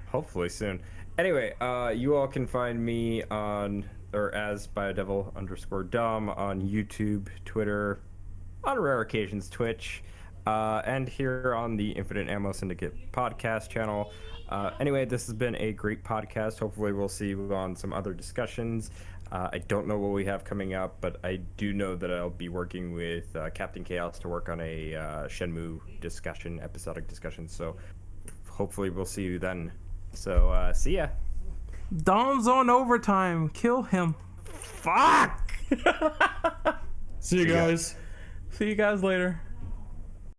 Hopefully soon. Anyway, you all can find me on as biodevil_dumb on YouTube, Twitter, on rare occasions Twitch, and here on the Infinite Ammo Syndicate podcast channel. Anyway, this has been a great podcast. Hopefully we'll see you on some other discussions. I don't know what we have coming up, but I do know that I'll be working with Captain Chaos to work on a Shenmue discussion, episodic discussion. So hopefully we'll see you then. So see ya. Dom's on overtime. Kill him. Fuck! See you guys. See you guys later.